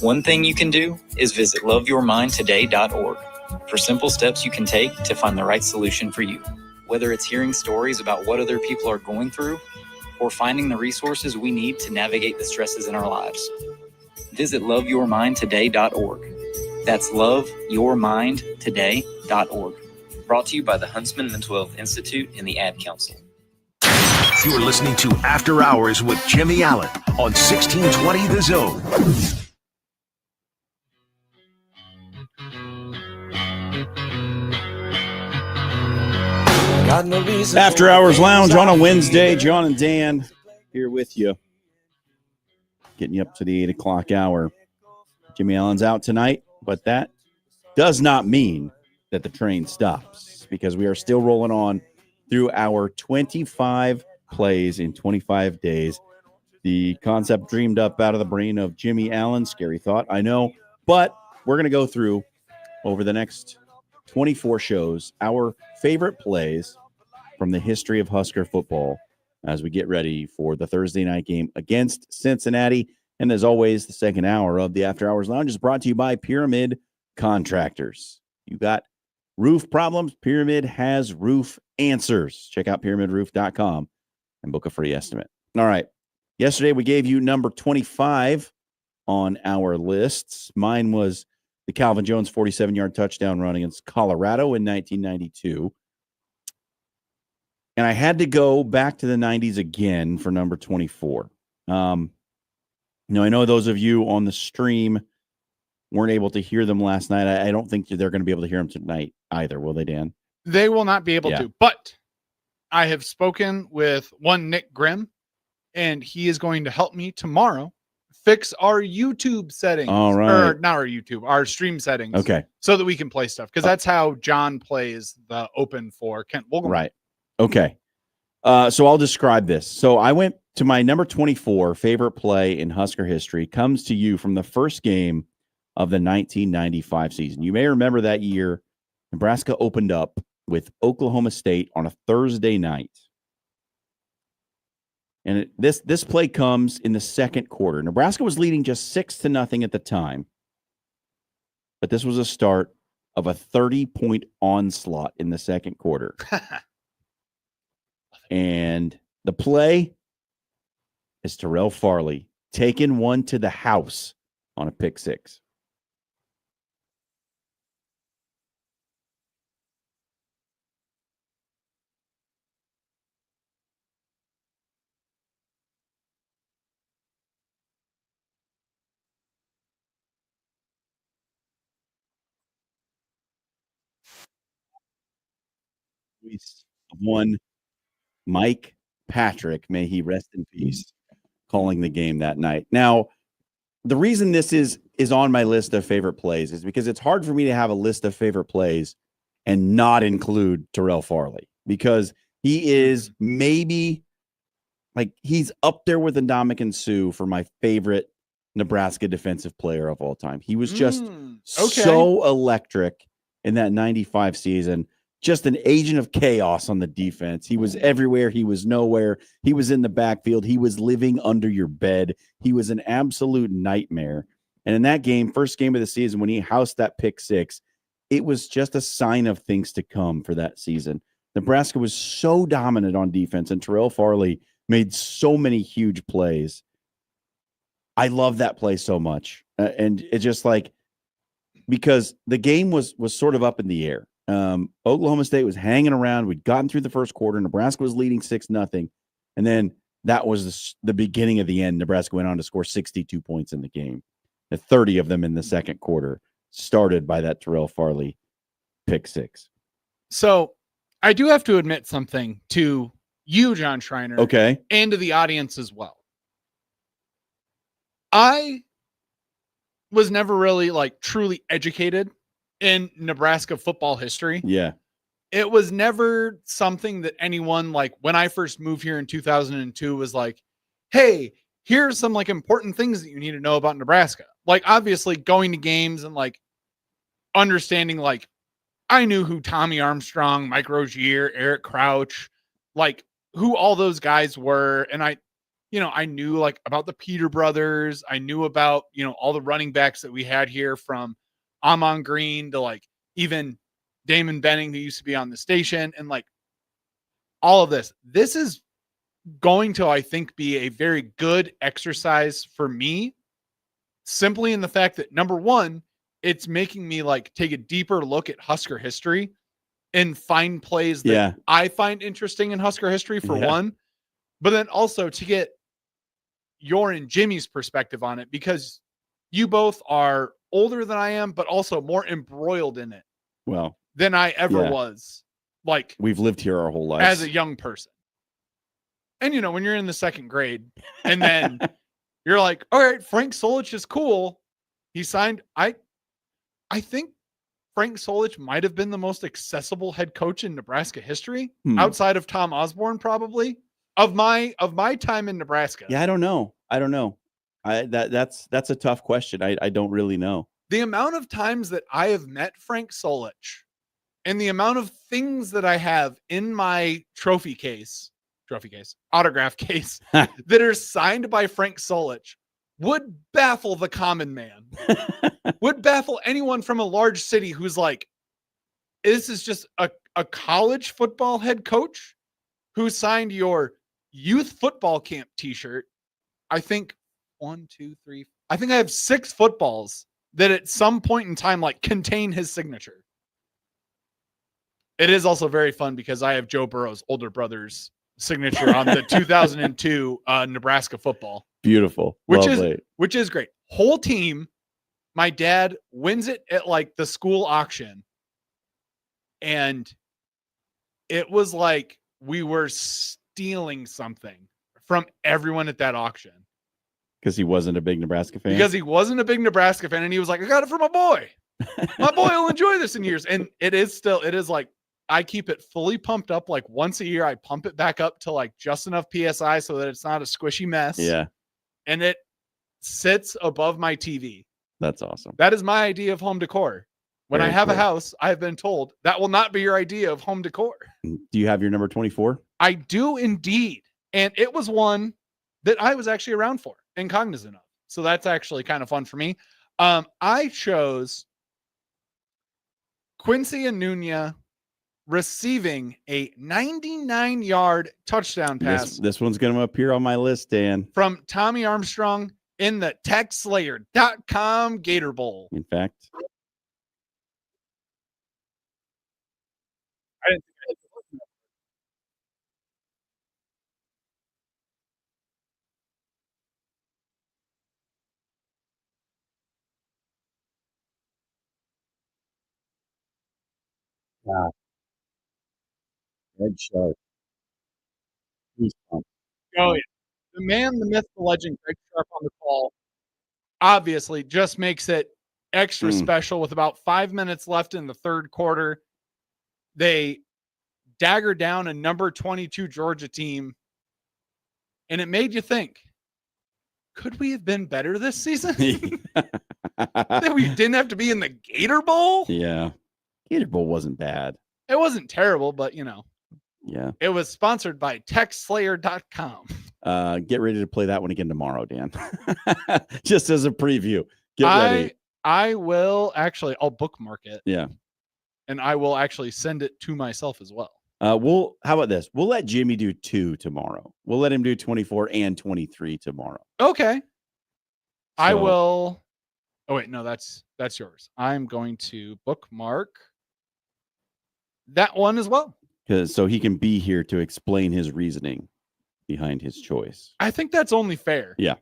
One thing you can do is visit loveyourmindtoday.org for simple steps you can take to find the right solution for you. Whether it's hearing stories about what other people are going through or finding the resources we need to navigate the stresses in our lives. Visit loveyourmindtoday.org. That's loveyourmindtoday.org. Brought to you by the Huntsman Mental Health Institute and the Ad Council. You're listening to After Hours with Jimmy Allen on 1620 The Zone. After Hours Lounge on a Wednesday. John and Dan here with you. Getting you up to the 8 o'clock hour. Jimmy Allen's out tonight, but that does not mean that the train stops because we are still rolling on through our 25 plays in 25 days. The concept dreamed up out of the brain of Jimmy Allen. Scary thought, I know. But we're going to go through over the next 24 shows our favorite plays from the history of Husker football as we get ready for the Thursday night game against Cincinnati. And as always, the second hour of the After Hours Lounge is brought to you by Pyramid Contractors. You got roof problems, Pyramid has roof answers. Check out pyramidroof.com and book a free estimate. All right. Yesterday, we gave you number 25 on our lists. Mine was the Calvin Jones 47-yard touchdown run against Colorado in 1992. And I had to go back to the 90s again for number 24. I know those of you on the stream weren't able to hear them last night. I don't think they're going to be able to hear them tonight either, will they, Dan? They will not be able to. But I have spoken with one Nick Grimm, and he is going to help me tomorrow fix our YouTube settings. All right. Or not our YouTube, our stream settings. Okay. So that we can play stuff. Because that's how John plays the open for Kent Wolgaman. Right. Okay. So I'll describe this. So I went to my number 24 favorite play in Husker history, comes to you from the first game of the 1995 season. You may remember that year, Nebraska opened up with Oklahoma State on a Thursday night. And this play comes in the second quarter. Nebraska was leading just 6-0 at the time. But this was a start of a 30-point onslaught in the second quarter. And the play is Terrell Farley taking one to the house on a pick six. One Mike Patrick, may he rest in peace, calling the game that night. Now, the reason this is on my list of favorite plays is because it's hard for me to have a list of favorite plays and not include Terrell Farley, because he is maybe like he's up there with Ndamukong Suh for my favorite Nebraska defensive player of all time. He was just so electric in that 95 season, just an agent of chaos on the defense. He was everywhere. He was nowhere. He was in the backfield. He was living under your bed. He was an absolute nightmare. And in that game, first game of the season, when he housed that pick six, it was just a sign of things to come for that season. Nebraska was so dominant on defense, and Terrell Farley made so many huge plays. I love that play so much. And it's just like, because the game was sort of up in the air. Oklahoma State was hanging around. We'd gotten through the first quarter. Nebraska was leading 6-0. And then that was the beginning of the end. Nebraska went on to score 62 points in the game. 30 of them in the second quarter, started by that Terrell Farley pick six. So I do have to admit something to you, John Schreiner. Okay. And to the audience as well. I was never really like truly educated in Nebraska football history. Yeah. It was never something that anyone, like when I first moved here in 2002, was like, hey, here's some like important things that you need to know about Nebraska. Like obviously going to games and like understanding, like I knew who Tommy Armstrong, Mike Rozier, Eric Crouch, like who all those guys were. And I knew like about the Peter brothers. I knew about, all the running backs that we had here, from Amon Green to like even Damon Benning, who used to be on the station, and like all of this. This is going to, I think, be a very good exercise for me, simply in the fact that, number one, it's making me like take a deeper look at Husker history and find plays that I find interesting in Husker history, for one, but then also to get your and Jimmy's perspective on it, because you both are older than I am, but also more embroiled in it than I ever was. Like, we've lived here our whole lives as a young person. And, when you're in the second grade and then you're like, all right, Frank Solich is cool. He signed. I think Frank Solich might have been the most accessible head coach in Nebraska history, outside of Tom Osborne, probably of my time in Nebraska. Yeah. I don't know. That's a tough question. I don't really know. The amount of times that I have met Frank Solich and the amount of things that I have in my autograph case that are signed by Frank Solich would baffle the common man, would baffle anyone from a large city who's like, this is just a college football head coach who signed your youth football camp t-shirt. I think I think I have 6 footballs that at some point in time like contain his signature. It is also very fun because I have Joe Burrow's older brother's signature on the 2002 Nebraska football. Beautiful. Which is great. Whole team. My dad wins it at like the school auction. And it was like we were stealing something from everyone at that auction. Because he wasn't a big Nebraska fan? Because he wasn't a big Nebraska fan. And he was like, I got it for my boy. My boy will enjoy this in years. And it is like, I keep it fully pumped up. Like once a year, I pump it back up to like just enough PSI so that it's not a squishy mess. Yeah. And it sits above my TV. That's awesome. That is my idea of home decor. When I have a house, I've been told that will not be your idea of home decor. Do you have your number 24? I do indeed. And it was one that I was actually around for and cognizant of. So that's actually kind of fun for me. I chose Quincy Anunia receiving a 99-yard touchdown pass. This one's going to appear on my list, Dan. From Tommy Armstrong in the TechSlayer.com Gator Bowl. In fact, I didn't think I had to look at wow. Red Shark. Oh, yeah. The man, the myth, the legend, Greg Sharp on the call, obviously just makes it extra special. With about 5 minutes left in the third quarter, they dagger down a number 22 Georgia team And it made you think, could we have been better this season? That we didn't have to be in the Gator Bowl? Yeah. Gator Bowl wasn't bad. It wasn't terrible, but Yeah. It was sponsored by TechSlayer.com. Get ready to play that one again tomorrow, Dan. Just as a preview. Get ready. I will actually, I'll bookmark it. Yeah. And I will actually send it to myself as well. How about this? We'll let Jimmy do 2 tomorrow. We'll let him do 24 and 23 tomorrow. Okay. I will. Oh, wait, no, that's yours. I'm going to bookmark that one as well. So he can be here to explain his reasoning behind his choice. I think that's only fair. Yeah.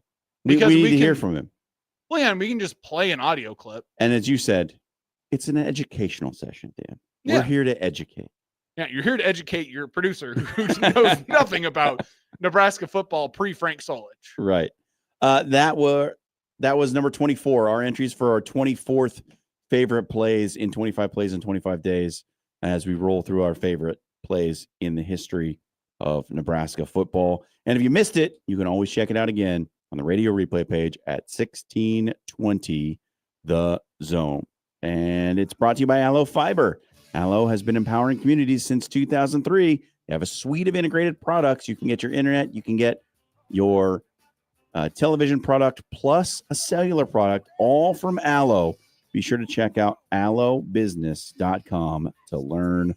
Because we need to hear from him. Well, yeah, and we can just play an audio clip. And as you said, it's an educational session, Dan. Yeah. We're here to educate. Yeah, you're here to educate your producer who knows nothing about Nebraska football pre-Frank Solich. Right. That was number 24. Our entries for our 24th favorite plays in 25 plays in 25 days as we roll through our favorite plays in the history of Nebraska football. And if you missed it, you can always check it out again on the radio replay page at 1620 The Zone. And it's brought to you by Allo Fiber. Allo has been empowering communities since 2003. They have a suite of integrated products. You can get your internet, you can get your television product, plus a cellular product, all from Allo. Be sure to check out allobusiness.com to learn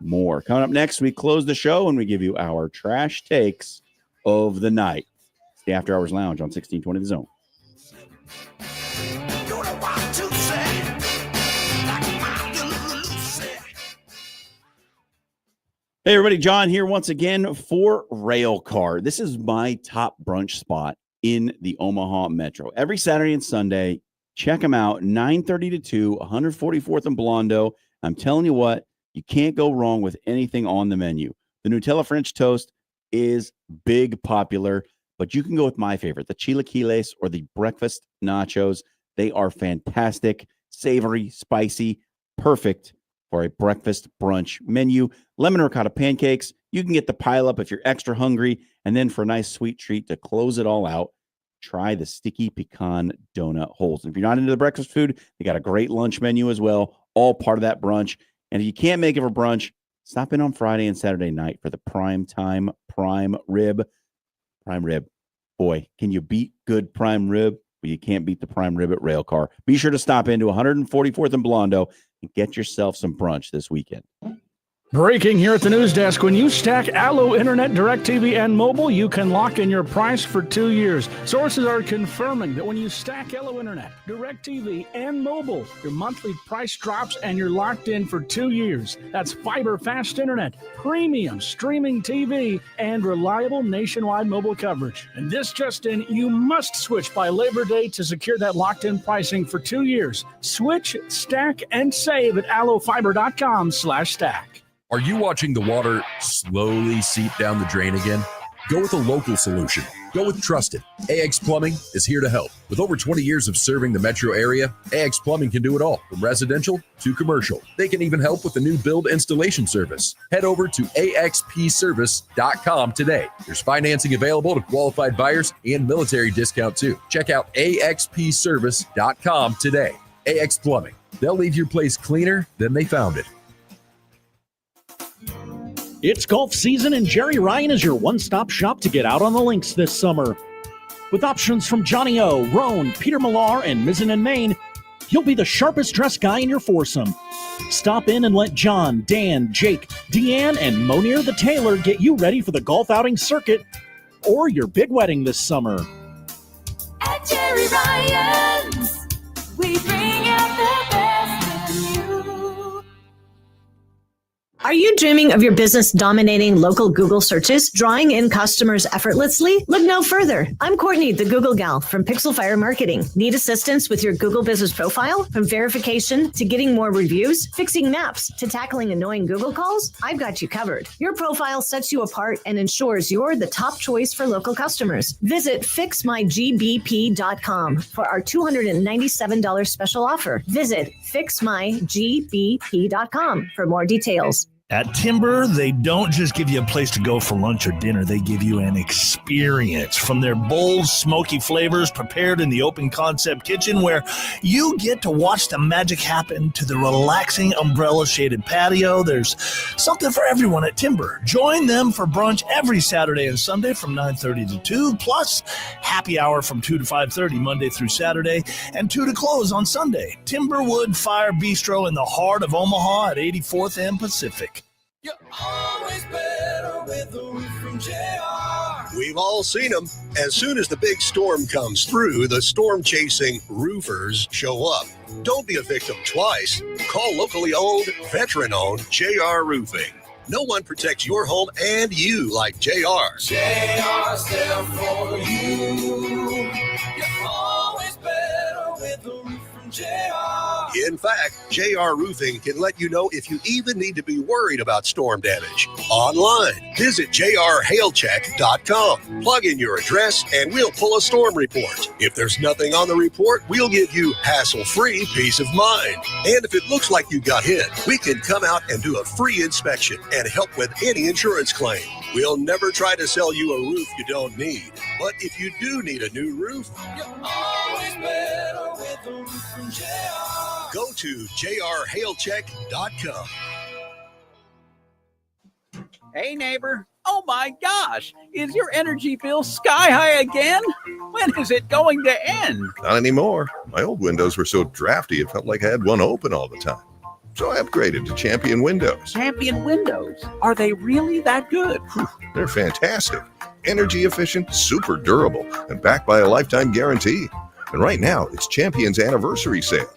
more. Coming up next, we close the show and we give you our trash takes of the night. It's the After Hours Lounge on 1620 The Zone. Hey, everybody. John here once again for Railcar. This is my top brunch spot in the Omaha Metro. Every Saturday and Sunday, check them out, 9:30 to 2, 144th and Blondo. I'm telling you what, you can't go wrong with anything on the menu. The Nutella French toast is big popular, but you can go with my favorite, the chilaquiles or the breakfast nachos. They are fantastic, savory, spicy, perfect for a breakfast brunch menu. Lemon ricotta pancakes. You can get the pile up if you're extra hungry. And then for a nice sweet treat to close it all out, try the sticky pecan donut holes. And if you're not into the breakfast food, they got a great lunch menu as well, all part of that brunch. And if you can't make it for brunch, stop in on Friday and Saturday night for the prime rib. Prime rib. Boy, can you beat good prime rib? Well, you can't beat the prime rib at Railcar. Be sure to stop into 144th and Blondo and get yourself some brunch this weekend. Breaking here at the news desk. When you stack Allo Internet, DirecTV, and mobile, you can lock in your price for 2 years. Sources are confirming that when you stack Allo Internet, DirecTV, and mobile, your monthly price drops and you're locked in for 2 years. That's fiber fast internet, premium streaming TV, and reliable nationwide mobile coverage. And this just in, you must switch by Labor Day to secure that locked-in pricing for 2 years. Switch, stack, and save at allofiber.com/stack. Are you watching the water slowly seep down the drain again? Go with a local solution. Go with Trusted. AX Plumbing is here to help. With over 20 years of serving the metro area, AX Plumbing can do it all, from residential to commercial. They can even help with the new build installation service. Head over to axpservice.com today. There's financing available to qualified buyers and military discount too. Check out axpservice.com today. AX Plumbing. They'll leave your place cleaner than they found it. It's golf season, and Jerry Ryan is your one-stop shop to get out on the links this summer. With options from Johnny O, Roan, Peter Millar, and Mizzen and Maine, you'll be the sharpest dressed guy in your foursome. Stop in and let John, Dan, Jake, Deanne, and Monier the Tailor get you ready for the golf outing circuit or your big wedding this summer. At Jerry Ryan's, we bring out the best in you. Are you dreaming of your business dominating local Google searches, drawing in customers effortlessly? Look no further. I'm Courtney, the Google gal from Pixel Fire Marketing. Need assistance with your Google business profile? From verification to getting more reviews, fixing maps to tackling annoying Google calls? I've got you covered. Your profile sets you apart and ensures you're the top choice for local customers. Visit fixmygbp.com for our $297 special offer. Visit fixmygbp.com for more details. At Timber, they don't just give you a place to go for lunch or dinner. They give you an experience from their bold, smoky flavors prepared in the open concept kitchen where you get to watch the magic happen to the relaxing umbrella-shaded patio. There's something for everyone at Timber. Join them for brunch every Saturday and Sunday from 9:30 to 2, plus happy hour from 2 to 5:30 Monday through Saturday, and 2 to close on Sunday. Timberwood Fire Bistro in the heart of Omaha at 84th and Pacific. You're always better with a roof from JR. We've all seen them. As soon as the big storm comes through, the storm-chasing roofers show up. Don't be a victim twice. Call locally owned, veteran-owned JR Roofing. No one protects your home and you like JR. JR's there for you. You're always better with a roof from JR. In fact, JR Roofing can let you know if you even need to be worried about storm damage. Online, visit jrhailcheck.com. Plug in your address and we'll pull a storm report. If there's nothing on the report, we'll give you hassle-free peace of mind. And if it looks like you got hit, we can come out and do a free inspection and help with any insurance claim. We'll never try to sell you a roof you don't need. But if you do need a new roof, you're always better with a roof from JR. Go to jrhailcheck.com. Hey, neighbor. Oh, my gosh. Is your energy bill sky high again? When is it going to end? Not anymore. My old windows were so drafty, it felt like I had one open all the time. So I upgraded to Champion Windows. Champion Windows? Are they really that good? They're fantastic. Energy efficient, super durable, and backed by a lifetime guarantee. And right now, it's Champion's anniversary sale.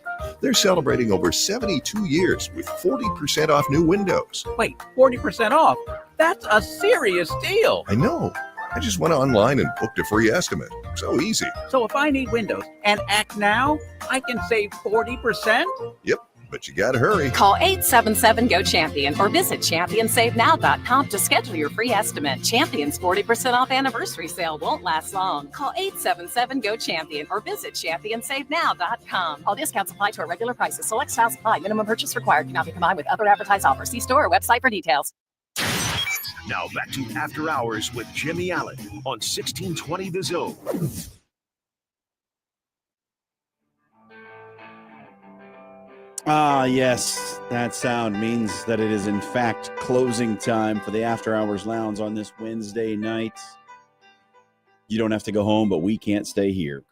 They're celebrating over 72 years with 40% off new windows. Wait, 40% off? That's a serious deal. I know. I just went online and booked a free estimate. So easy. So if I need windows and act now, I can save 40%? Yep, but you gotta hurry. Call 877-GO-CHAMPION or visit championsavenow.com to schedule your free estimate. Champion's 40% off anniversary sale won't last long. Call 877-GO-CHAMPION or visit championsavenow.com. All discounts apply to our regular prices. Select styles apply. Minimum purchase required. Cannot be combined with other advertised offers. See store or website for details. Now back to After Hours with Jimmy Allen on 1620 The Zone. Ah, yes, that sound means that it is in fact closing time for the After Hours Lounge on this Wednesday night. You don't have to go home, but we can't stay here.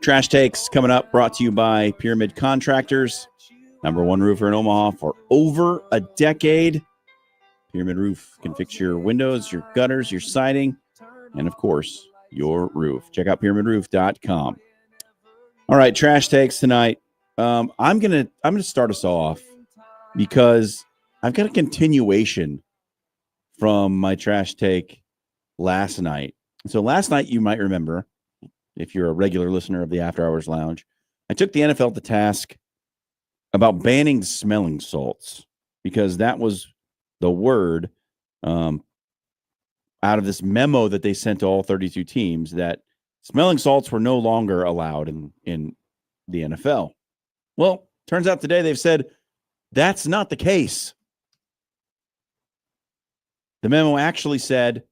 Trash Takes coming up, brought to you by Pyramid Contractors, #1 roofer in Omaha for over a decade. Pyramid Roof can fix your windows, your gutters, your siding, and of course, your roof. Check out pyramidroof.com. All right, Trash Takes tonight. I'm gonna start us off because I've got a continuation from my trash take last night. So last night, you might remember, if you're a regular listener of the After Hours Lounge, I took the NFL to task about banning smelling salts because that was the word out of this memo that they sent to all 32 teams that smelling salts were no longer allowed in the NFL. Well, turns out today they've said that's not the case. The memo actually said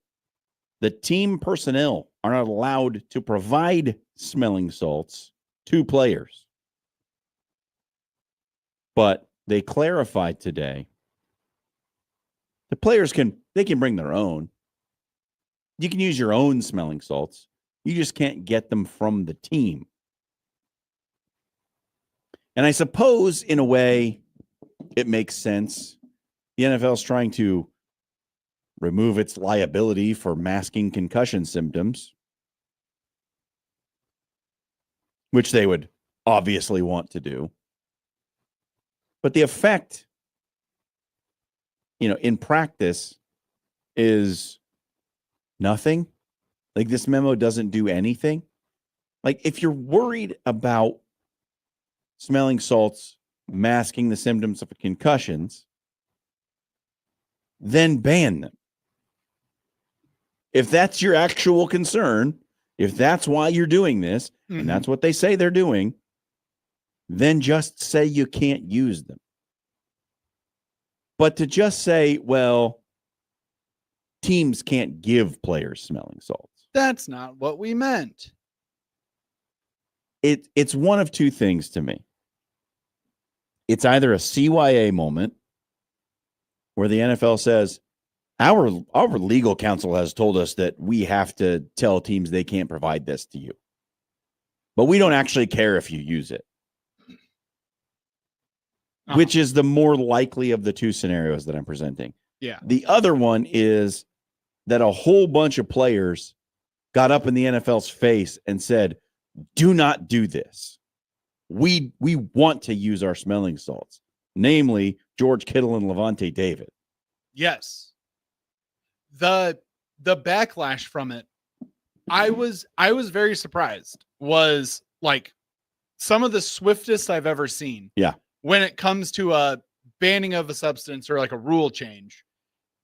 the team personnel are not allowed to provide smelling salts to players. But they clarified today the players can bring their own. You can use your own smelling salts. You just can't get them from the team. And I suppose, in a way, it makes sense. The NFL is trying to remove its liability for masking concussion symptoms, which they would obviously want to do. But the effect, in practice is nothing. Like, this memo doesn't do anything. Like, if you're worried about smelling salts masking the symptoms of concussions, then ban them. If that's your actual concern, if that's why you're doing this, and that's what they say they're doing, then just say you can't use them. But to just say, well, teams can't give players smelling salts. That's not what we meant. It's one of two things to me. It's either a CYA moment where the NFL says, our legal counsel has told us that we have to tell teams they can't provide this to you, but we don't actually care if you use it. Which is the more likely of the two scenarios that I'm presenting. Yeah. The other one is that a whole bunch of players got up in the NFL's face and said, do not do this. We want to use our smelling salts, namely George Kittle and Levante David. Yes. The backlash from it, I was very surprised, was like some of the swiftest I've ever seen. Yeah. When it comes to a banning of a substance or like a rule change.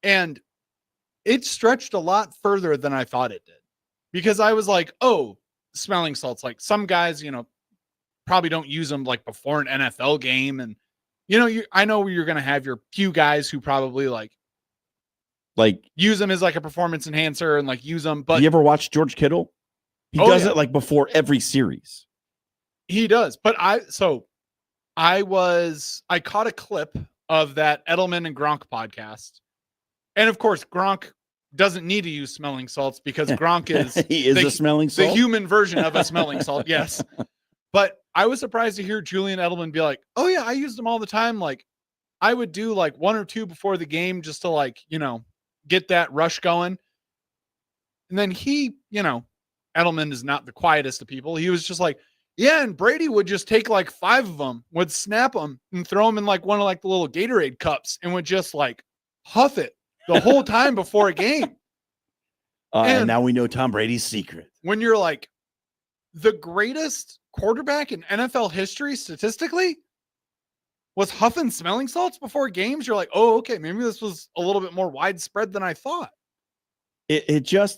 And it stretched a lot further than I thought it did, because I was like, oh, smelling salts, like some guys, probably don't use them like before an NFL game. And, I know you're going to have your few guys who probably like use them as like a performance enhancer and like use them. But you ever watch George Kittle? He does it like before every series. He does. But I caught a clip of that Edelman and Gronk podcast. And of course, Gronk doesn't need to use smelling salts because Gronk is a smelling salt. The human version of a smelling salt. Yes. But I was surprised to hear Julian Edelman be like, oh yeah, I used them all the time. Like I would do like one or two before the game just to like, get that rush going. And then he, Edelman is not the quietest of people. He was just like, yeah, and Brady would just take like 5 of them, would snap them and throw them in like one of like the little Gatorade cups and would just like huff it the whole time before a game. And now we know Tom Brady's secret. When you're like the greatest quarterback in NFL history statistically was huffing smelling salts before games, you're like, oh, okay, maybe this was a little bit more widespread than I thought. It's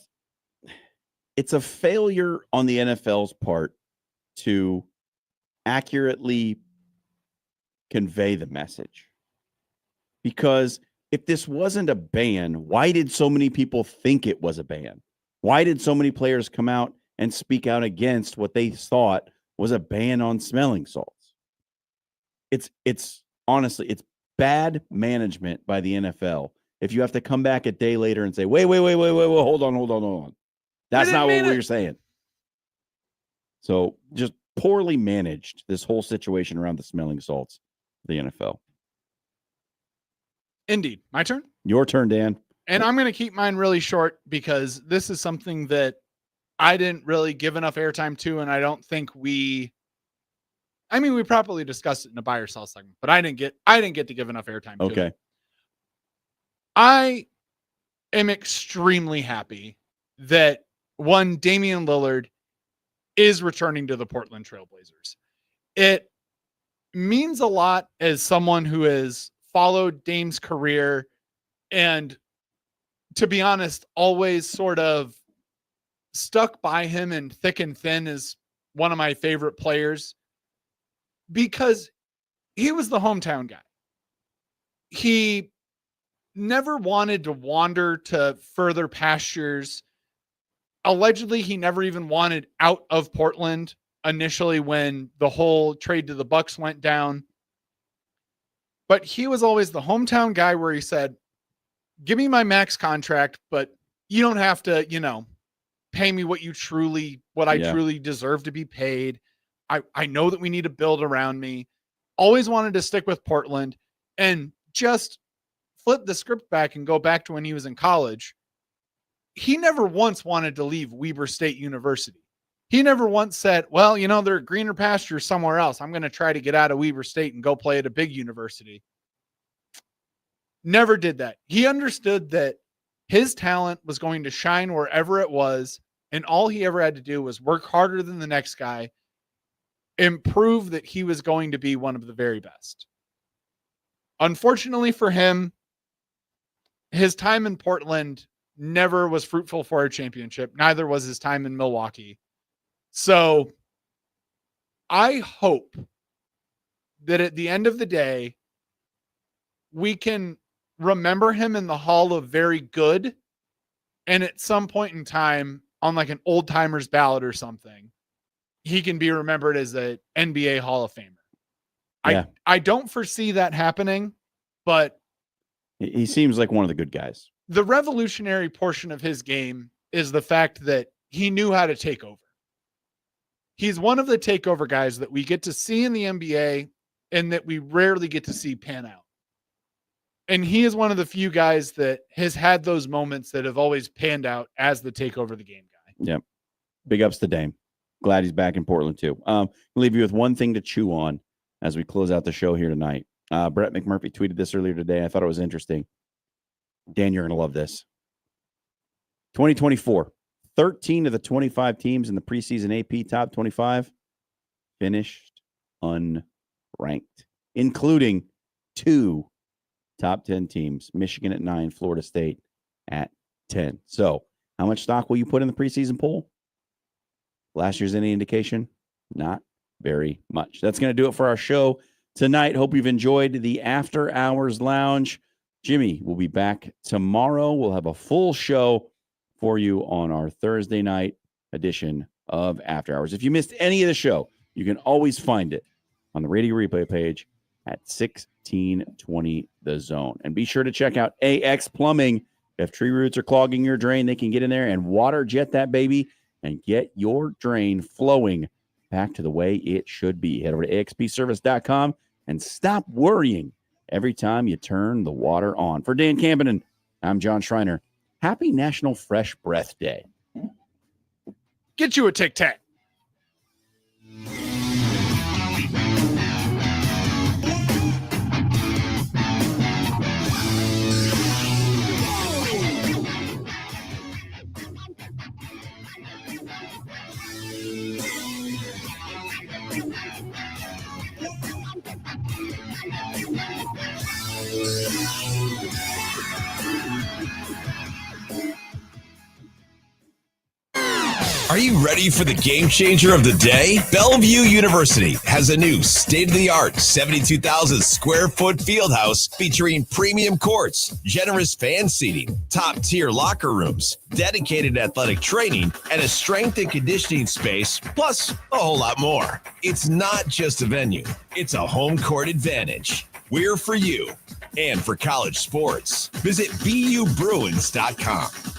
a failure on the NFL's part to accurately convey the message. Because if this wasn't a ban, why did so many people think it was a ban? Why did so many players come out and speak out against what they thought was a ban on smelling salts? It's honestly, it's bad management by the NFL. If you have to come back a day later and say, wait, hold on. That's not what we were saying. So just poorly managed, this whole situation around the smelling salts, the NFL. Indeed. My turn? Your turn, Dan. And I'm going to keep mine really short because this is something that I didn't really give enough airtime to, and I don't think we properly discussed it in a buy or sell segment, but I didn't get to give enough airtime to it. I am extremely happy that Damian Lillard is returning to the Portland Trailblazers. It means a lot as someone who has followed Dame's career and, to be honest, always sort of stuck by him in thick and thin as one of my favorite players because he was the hometown guy. He never wanted to wander to further pastures. Allegedly, he never even wanted out of Portland initially when the whole trade to the Bucks went down. But he was always the hometown guy where he said, give me my max contract, but you don't have to, pay me what I truly deserve to be paid. I know that we need to build around me. Always wanted to stick with Portland, and just flip the script back and go back to when he was in college. He never once wanted to leave Weber State University. He never once said, well, there are greener pastures somewhere else. I'm going to try to get out of Weber State and go play at a big university. Never did that. He understood that his talent was going to shine wherever it was, and all he ever had to do was work harder than the next guy and prove that he was going to be one of the very best. Unfortunately for him, his time in Portland never was fruitful for a championship. Neither was his time in Milwaukee. So I hope that at the end of the day, we can remember him in the Hall of Very Good. And at some point in time, on like an old timers ballot or something, he can be remembered as an NBA Hall of Famer. Yeah. I don't foresee that happening, but he seems like one of the good guys. The revolutionary portion of his game is the fact that he knew how to take over. He's one of the takeover guys that we get to see in the NBA and that we rarely get to see pan out. And he is one of the few guys that has had those moments that have always panned out as the takeover the game guy. Yep. Big ups to Dame. Glad he's back in Portland too. I'll leave you with one thing to chew on as we close out the show here tonight. Brett McMurphy tweeted this earlier today. I thought it was interesting. Dan, you're going to love this. 2024, 13 of the 25 teams in the preseason AP top 25 finished unranked, including 2 top 10 teams, Michigan at 9, Florida State at 10. So how much stock will you put in the preseason poll? Last year's any indication? Not very much. That's going to do it for our show tonight. Hope you've enjoyed the After Hours Lounge. Jimmy will be back tomorrow. We'll have a full show for you on our Thursday night edition of After Hours. If you missed any of the show, you can always find it on the radio replay page at 1620 The Zone. And be sure to check out AX Plumbing. If tree roots are clogging your drain, they can get in there and water jet that baby and get your drain flowing back to the way it should be. Head over to axpservice.com and stop worrying every time you turn the water on. For Dan Campbell, I'm John Schreiner. Happy National Fresh Breath Day. Get you a Tic Tac. Are you ready for the game changer of the day? Bellevue University has a new state-of-the-art 72,000 square foot field house featuring premium courts, generous fan seating, top-tier locker rooms, dedicated athletic training, and a strength and conditioning space, plus a whole lot more. It's not just a venue, it's a home court advantage. We're for you and for college sports. Visit BUBruins.com.